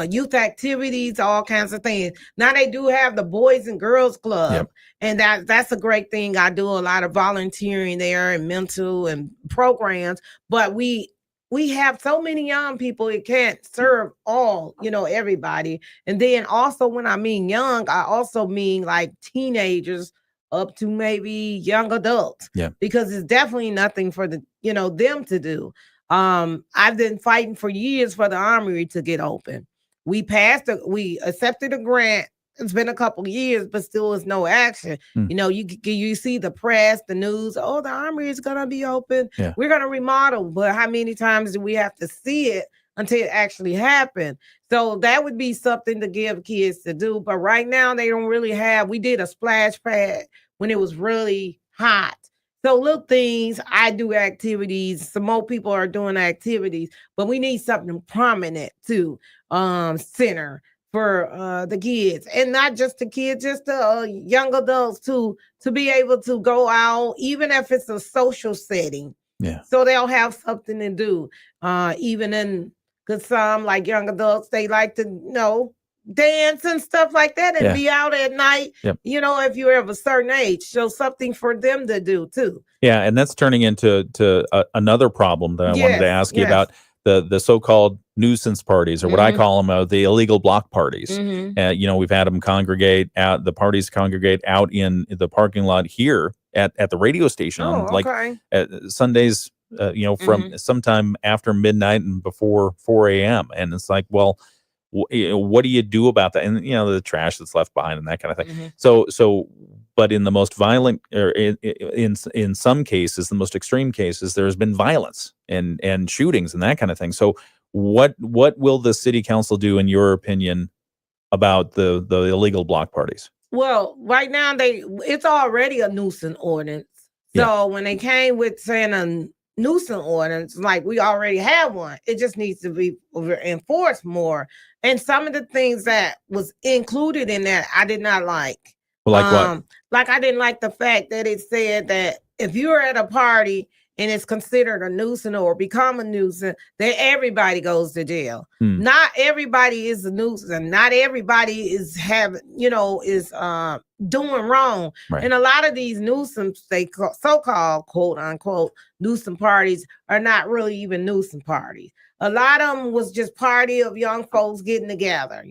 youth activities, all kinds of things. Now they do have the Boys and Girls Club. Yep. And that's a great thing. I do a lot of volunteering there and mental and programs. But we have so many young people, it can't serve all, everybody. And then also when I mean young, I also mean like teenagers up to maybe young adults. Yeah. Because it's definitely nothing for them to do. I've been fighting for years for the Armory to get open. We accepted a grant. It's been a couple of years, but still is no action. You see the press, the news, the Armory is going to be open. Yeah. We're going to remodel, but how many times do we have to see it until it actually happens? So that would be something to give kids to do. But right now they don't really have, we did a splash pad when it was really hot. So little things, I do activities. Some more people are doing activities, but we need something prominent to center for the kids, and not just the kids, just the young adults too, to be able to go out, even if it's a social setting. Yeah. So they'll have something to do. Even in, because some like young adults, they like to dance and stuff like that and be out at night. Yep. If you're of a certain age, so something for them to do too. Yeah, and that's turning into another problem that I wanted to ask you about, the so-called nuisance parties, or what I call them, the illegal block parties. We've had them congregate out. The parties congregate out in the parking lot here at the radio station on like Sundays. From sometime after midnight and before 4 a.m. And it's like, well, what do you do about that? And the trash that's left behind and that kind of thing. So but in the most violent, or in some cases, the most extreme cases, there has been violence and shootings and that kind of thing. So what will the city council do, in your opinion, about the illegal block parties? Well, right now it's already a nuisance ordinance. So when they came with saying a nuisance ordinance, like we already have one, it just needs to be enforced more. And some of the things that was included in that I did not like. Well, like what? Like I didn't like the fact that it said that if you're at a party and it's considered a nuisance or become a nuisance, then everybody goes to jail. Not everybody is a nuisance, and not everybody is doing wrong. Right. And a lot of these nuisance, so-called quote unquote nuisance parties, are not really even nuisance parties. A lot of them was just party of young folks getting together.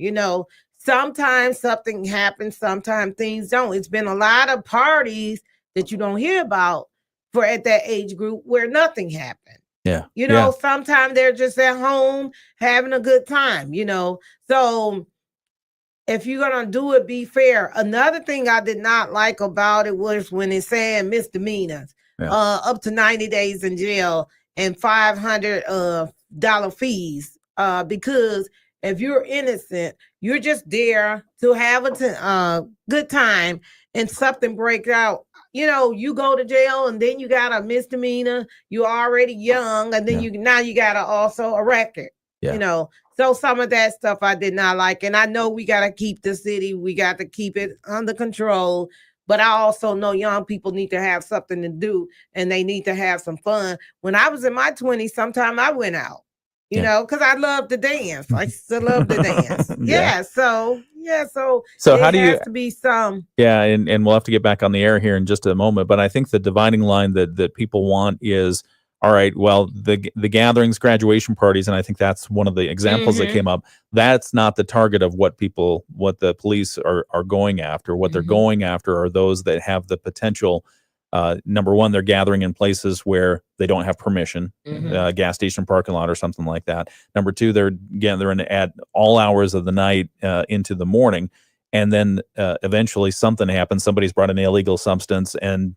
Sometimes something happens, sometimes things don't. It's been a lot of parties that you don't hear about at that age group where nothing happened. Yeah. Sometimes they're just at home having a good time, So if you're going to do it, be fair. Another thing I did not like about it was when it's saying misdemeanors, up to 90 days in jail and $500 fees, because if you're innocent, you're just there to have a good time, and something breaks out. you go to jail and then you got a misdemeanor. You're already young, and then you got also a record. So some of that stuff I did not like, and I know we got to keep the city, we got to keep it under control. But I also know young people need to have something to do, and they need to have some fun. When I was in my 20s, sometimes I went out, because I love to dance. I still love to dance. So how do you has to be some. Yeah, and we'll have to get back on the air here in just a moment. But I think the dividing line that people want is, all right, well, the gatherings, graduation parties, and I think that's one of the examples that came up. That's not the target of what the police are going after. What they're going after are those that have the potential. Number one, they're gathering in places where they don't have permission, gas station parking lot or something like that. Number two, they're gathering at all hours of the night into the morning. And then eventually something happens. Somebody's brought an illegal substance and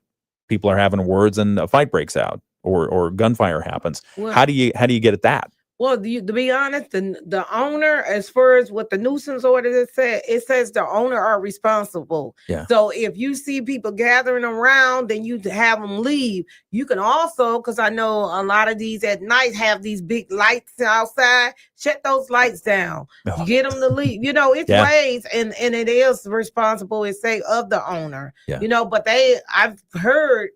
people are having words and a fight breaks out or gunfire happens. Well, how do you get at that? Well, to be honest, the owner, as far as what the nuisance order it says the owner are responsible. Yeah. So if you see people gathering around, then you have them leave. You can also, because I know a lot of these at night have these big lights outside, shut those lights down. Get them to leave. It's ways, and it is responsible, it say, of the owner. Yeah. But I've heard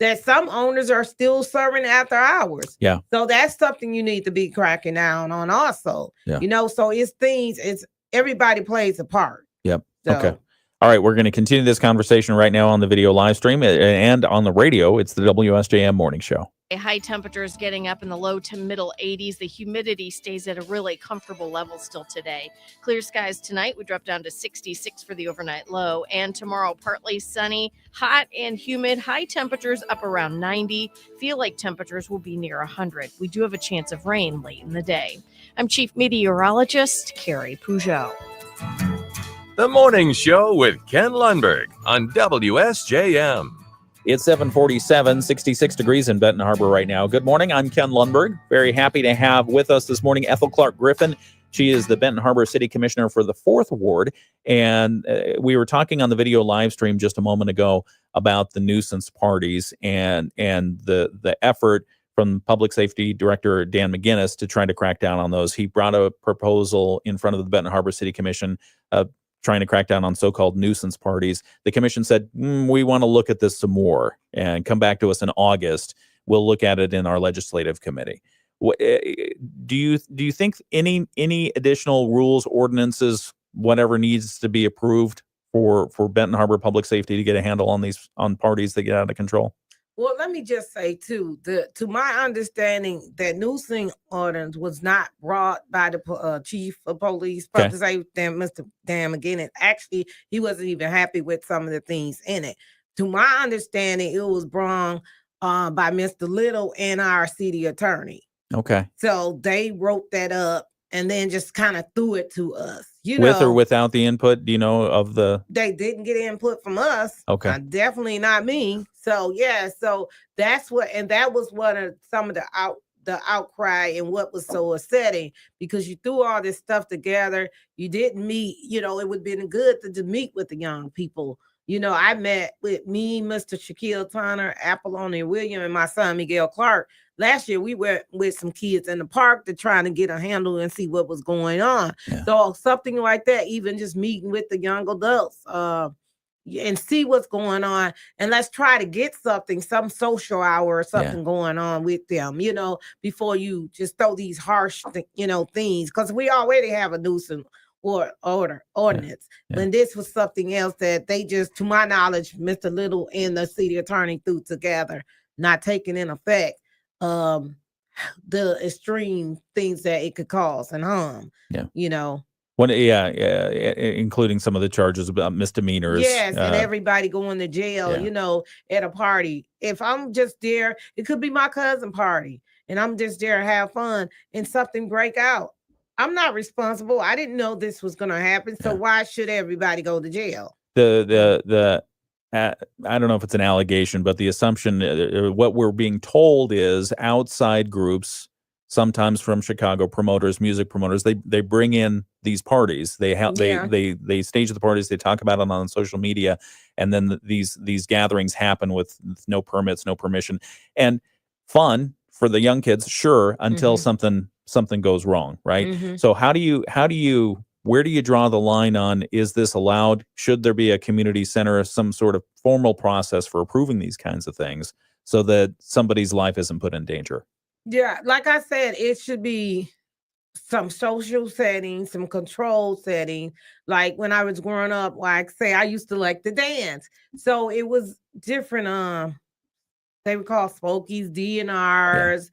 that some owners are still serving after hours. Yeah. So that's something you need to be cracking down on also. Yeah. So it's everybody plays a part. Yep. So. Okay. All right. We're going to continue this conversation right now on the video live stream and on the radio. It's the WSJM Morning Show. High temperatures getting up in the low to middle 80s. The humidity stays at a really comfortable level still today. Clear skies tonight. We drop down to 66 for the overnight low. And tomorrow, partly sunny, hot and humid. High temperatures up around 90. Feel like temperatures will be near 100. We do have a chance of rain late in the day. I'm Chief Meteorologist Carrie Peugeot. The Morning Show with Ken Lundberg on WSJM. It's 7:47, 66 degrees in Benton Harbor right now. Good morning. I'm Ken Lundberg. Very happy to have with us this morning Ethel Clark-Griffin. She is the Benton Harbor City Commissioner for the 4th Ward. And we were talking on the video live stream just a moment ago about the nuisance parties and the effort from Public Safety Director Dan McGinnis to try to crack down on those. He brought a proposal in front of the Benton Harbor City Commission trying to crack down on so-called nuisance parties. The commission said, we want to look at this some more and come back to us in August. We'll look at it in our legislative committee. Do you think any additional rules, ordinances, whatever needs to be approved for Benton Harbor Public Safety to get a handle on parties that get out of control? Well, let me just say, too, to my understanding, that nuisance ordinance was not brought by the chief of police, Mr. Dan McGinnis. Actually, he wasn't even happy with some of the things in it. To my understanding, it was brought by Mr. Little and our city attorney. Okay. So they wrote that up and then just kind of threw it to us. With or without the input, do you know of the? They didn't get input from us. Okay. Definitely not me. So so that's that was one of some of the outcry and what was so upsetting, because you threw all this stuff together. You didn't meet. It would have been good to meet with the young people. I met with me, Mr. Shaquille Turner, Apollonia William, and my son Miguel Clark. Last year, we went with some kids in the park to try to get a handle and see what was going on. Yeah. So something like that, even just meeting with the young adults and see what's going on. And let's try to get some social hour or something going on with them, before you just throw these harsh, things. Because we already have a nuisance ordinance. Yeah. And this was something else that they just, to my knowledge, Mr. Little and the city attorney threw together, not taking in effect the extreme things that it could cause and harm. Including some of the charges about misdemeanors. Yes, and everybody going to jail, at a party. If I'm just there, it could be my cousin party, and I'm just there to have fun, and something break out. I'm not responsible. I didn't know this was going to happen. So why should everybody go to jail? I don't know if it's an allegation, but the assumption, what we're being told is outside groups, sometimes from Chicago promoters, music promoters. They bring in these parties. They have they stage the parties. They talk about it on social media, and then these gatherings happen with no permits, no permission, and fun for the young kids, sure, until something goes wrong, right? So where do you draw the line on, is this allowed? Should there be a community center, some sort of formal process for approving these kinds of things so that somebody's life isn't put in danger? Yeah, like I said, it should be some social setting, some control setting. Like when I was growing up, like say I used to like to dance. So it was different, they were called Smokies, DNRs,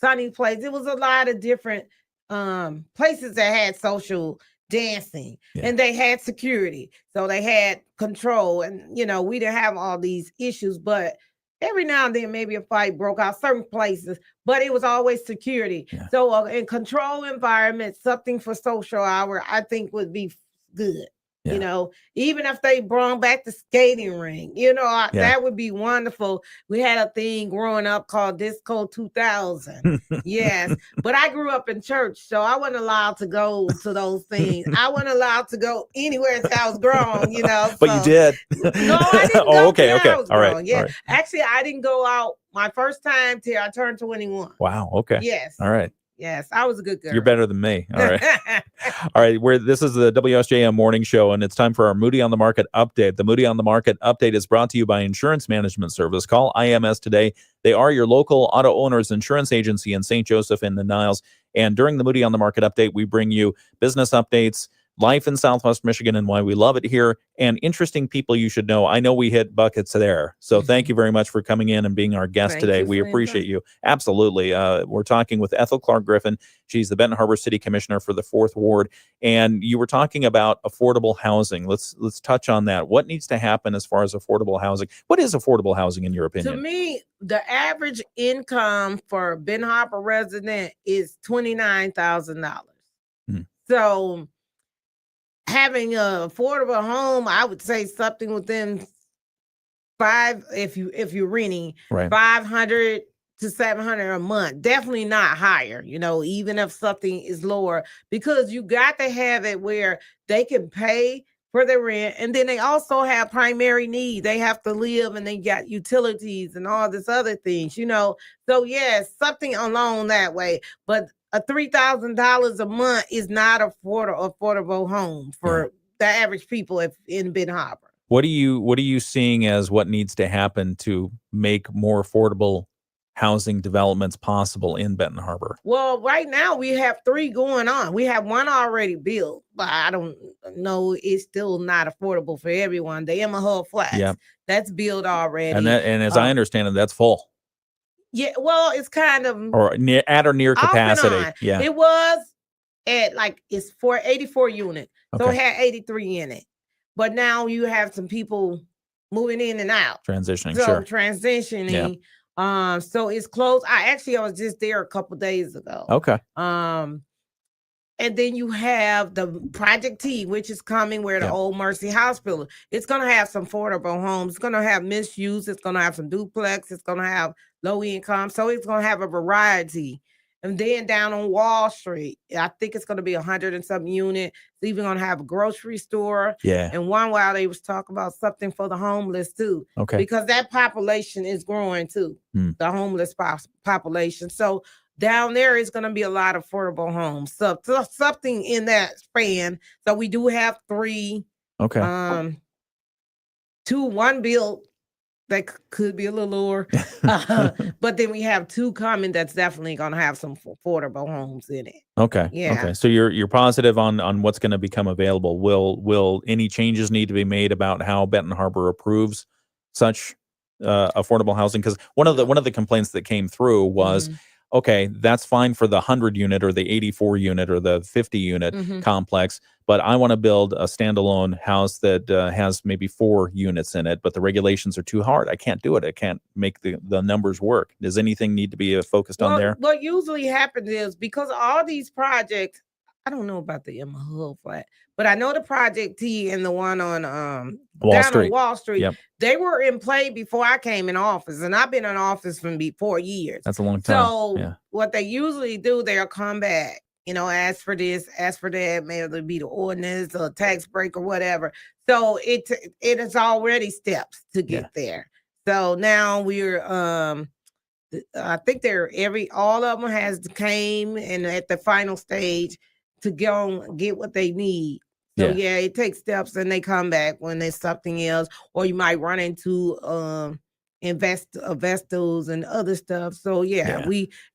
Sunny Place. It was a lot of different places that had social dancing, and they had security, so they had control. And we didn't have all these issues, but every now and then maybe a fight broke out certain places, but it was always security. So in control environment, something for social hour, I think would be good. Even if they brought back the skating ring, that would be wonderful. We had a thing growing up called Disco 2000. Yes, but I grew up in church, so I wasn't allowed to go to those things. I wasn't allowed to go anywhere until I was grown, But you did. No, I didn't go okay. till I was All right. grown. Yeah. All right. Actually, I didn't go out my first time till I turned 21. Wow. Okay. Yes. All right. Yes, I was a good girl. You're better than me. All right. All right. This is the WSJM Morning Show, and it's time for our Moody on the Market update. The Moody on the Market update is brought to you by Insurance Management Service. Call IMS today. They are your local auto owners insurance agency in St. Joseph and the Niles. And during the Moody on the Market update, we bring you business updates, life in Southwest Michigan and why we love it here, and interesting people you should know. I know we hit buckets there. So thank you very much for coming in and being our guest today. We appreciate you. Absolutely. We're talking with Ethel Clark-Griffin. She's the Benton Harbor City Commissioner for the 4th Ward. And you were talking about affordable housing. Let's touch on that. What needs to happen as far as affordable housing? What is affordable housing in your opinion? To me, the average income for a Benton Harbor resident is $29,000. So having an affordable home, I would say something within if you're renting, right, 500 to 700 a month. Definitely not higher, even if something is lower, because you got to have it where they can pay for their rent, and then they also have primary needs. They have to live, and they got utilities and all this other things, So yes, something along that way. But a $3,000 a month is not affordable home for the average people in Benton Harbor. What are you seeing as what needs to happen to make more affordable housing developments possible in Benton Harbor? Well, right now we have 3 going on. We have 1 already built, but I don't know, it's still not affordable for everyone. The Emma Hull Flats, that's built already. And as I understand it, that's full. Yeah, well, it's kind of or near capacity. Yeah, it was at it's for 84 units, so Okay. it had 83 in it. But now you have some people moving in and out, transitioning. so Sure. transitioning. So it's closed. I was just there a couple days ago. Okay. And then you have the Project T, which is coming, where the Old Mercy Hospital. It's going to have some affordable homes. It's going to have mixed use. It's going to have some duplex. It's going to have low income. So it's going to have a variety. And then down on Wall Street, I think it's going to be 100 and some unit. It's even going to have a grocery store. Yeah. And one while they was talking about something for the homeless too. Okay. Because that population is growing too, the homeless population. So down there is going to be a lot of affordable homes. So something in that span. So we do have 3. Okay. 1 built that could be a little lower. But then we have 2 coming that's definitely going to have some affordable homes in it. Okay. Yeah. Okay. So you're positive on what's going to become available. Will any changes need to be made about how Benton Harbor approves such affordable housing? Because one of the complaints that came through was, okay, that's fine for the 100 unit or the 84 unit or the 50 unit complex, but I want to build a standalone house that has maybe 4 units in it, but the regulations are too hard. I can't do it. I can't make the numbers work. Does anything need to be focused on there? What usually happens is, because all these projects I don't know about the Emma Hull flat, but I know the Project T and the one on Wall down Street. on Wall Street. Yep. They were in play before I came in office, and I've been in office for 4 years. That's a long time. So Yeah. what they usually do, they'll come back, ask for this, ask for that, maybe it'll be the ordinance or tax break or whatever. So it is already steps to get there. So now we're I think all of them has came and at the final stage to go and get what they need. So it takes steps and they come back when there's something else, or you might run into investors and other stuff. So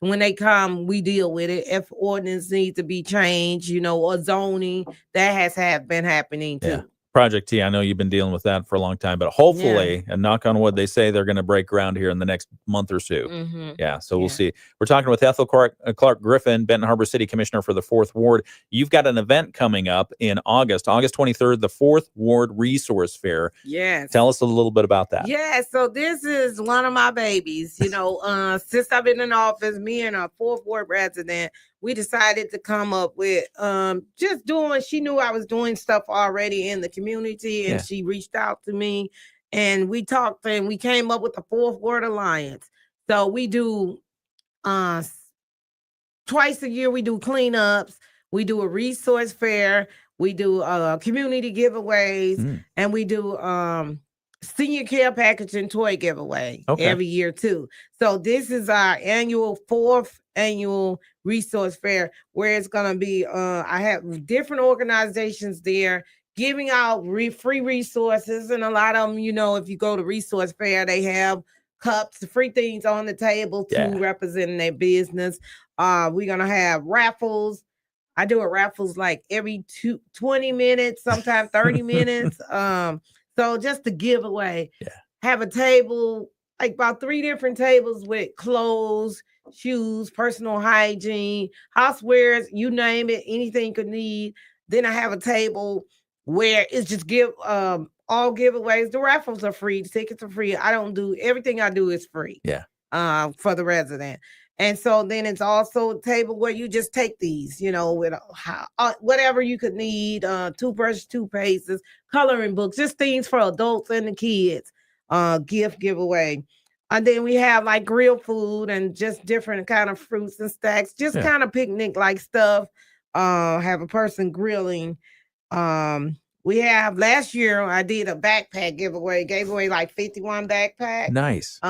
when they come, we deal with it. If ordinance needs to be changed, or zoning, that has been happening too. Yeah. Project T, I know you've been dealing with that for a long time, but hopefully, and knock on wood, they say they're going to break ground here in the next month or two. Mm-hmm. Yeah, so we'll see. We're talking with Ethel Clark-Griffin, Benton Harbor City Commissioner for the 4th Ward. You've got an event coming up in August 23rd, the 4th Ward Resource Fair. Yes. Tell us a little bit about that. Yeah, so this is one of my babies. Since I've been in office, me and a 4th Ward resident, we decided to come up with she knew I was doing stuff already in the community, and she reached out to me and we talked and we came up with the 4th Ward Alliance. So we do twice a year, we do cleanups, we do a resource fair, we do community giveaways, and we do senior care package and toy giveaway every year too. So this is our 4th annual resource fair, where it's going to be I have different organizations there giving out free resources, and a lot of them, if you go to resource fair, they have cups, free things on the table to represent their business. We're going to have raffles. I do raffles like every 20 minutes, sometimes 30 minutes. So just to give away, have a table, like about 3 different tables with clothes, shoes, personal hygiene, housewares, you name it, anything you could need. Then I have a table where it's just all giveaways. The raffles are free, the tickets are free. Everything I do is free. For the resident. And so then it's also a table where you just take these, with whatever you could need, toothbrushes, toothpastes, coloring books, just things for adults and the kids, gift giveaway. And then we have like grilled food and just different kind of fruits and snacks, just kind of picnic-like stuff. Have a person grilling. We have last year I did a backpack giveaway, gave away like 51 backpacks. Nice.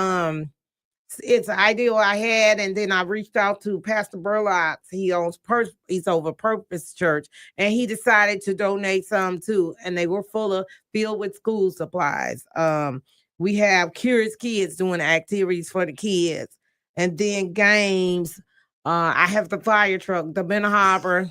It's an idea I had, and then I reached out to Pastor Burlock. He's over Purpose Church, and he decided to donate some too. And they were filled with school supplies. We have Curious Kids doing activities for the kids, and then games. I have the fire truck, the Benton Harbor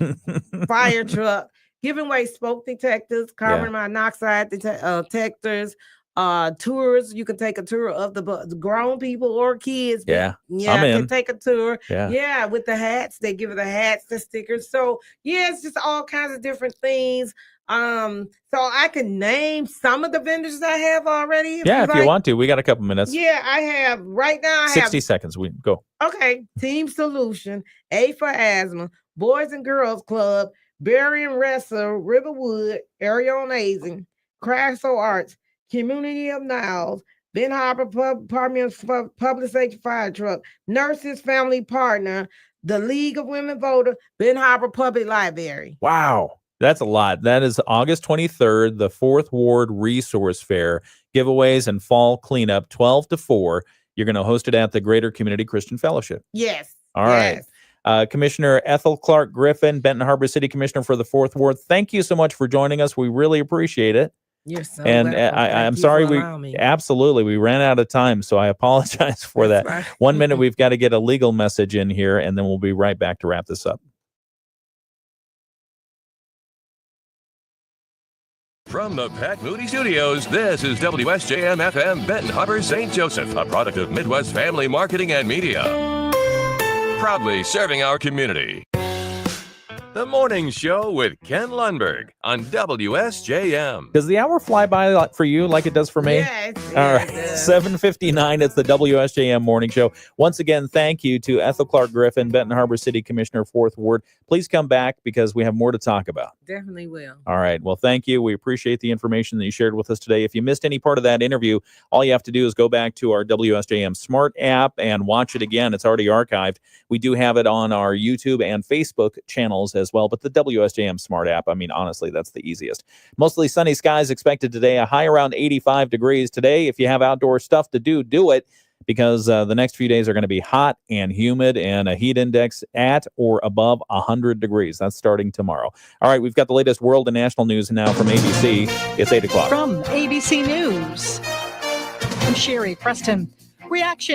fire truck, giving away smoke detectors, carbon monoxide detectors. Tours, you can take a tour of the grown people or kids. I can take a tour. With the hats, they give the hats, the stickers. So it's just all kinds of different things. So I can name some of the vendors I have already. If you want to, we got a couple minutes. I have right now. 60 seconds. We go. Okay, Team Solution, A for Asthma, Boys and Girls Club, Berry and Wrestle, Riverwood, Area on Aging, Crasso Arts, Community of Niles, Benton Harbor Public Safety Fire Truck, Nurses Family Partner, the League of Women Voters, Benton Harbor Public Library. Wow. That's a lot. That is August 23rd, the 4th Ward Resource Fair. Giveaways and fall cleanup, 12 to 4. You're going to host it at the Greater Community Christian Fellowship. Yes. All right. Commissioner Ethel Clark-Griffin, Benton Harbor City Commissioner for the 4th Ward. Thank you so much for joining us. We really appreciate it. You're so and welcome. I'm sorry we ran out of time, so I apologize for that. Right. 1 minute, we've got to get a legal message in here, and then we'll be right back to wrap this up. From the Pat Moody Studios, this is WSJM FM Benton Harbor, St. Joseph, a product of Midwest Family Marketing and Media. Proudly serving our community. The Morning Show with Ken Lundberg on WSJM. Does the hour fly by for you like it does for me? Yes. All right, 7:59. It's the WSJM Morning Show. Once again, thank you to Ethel Clark-Griffin, Benton Harbor City Commissioner, 4th Ward. Please come back because we have more to talk about. Definitely will. All right. Well, thank you. We appreciate the information that you shared with us today. If you missed any part of that interview, all you have to do is go back to our WSJM Smart app and watch it again. It's already archived. We do have it on our YouTube and Facebook channels as well, but the WSJM Smart app, I mean, honestly, that's the easiest. Mostly sunny skies expected today, a high around 85 degrees today. If you have outdoor stuff to do, do it, because the next few days are going to be hot and humid and a heat index at or above 100 degrees. That's starting tomorrow. All right, we've got the latest world and national news now from ABC. It's 8 o'clock. From ABC News, I'm Sherry Preston. Reaction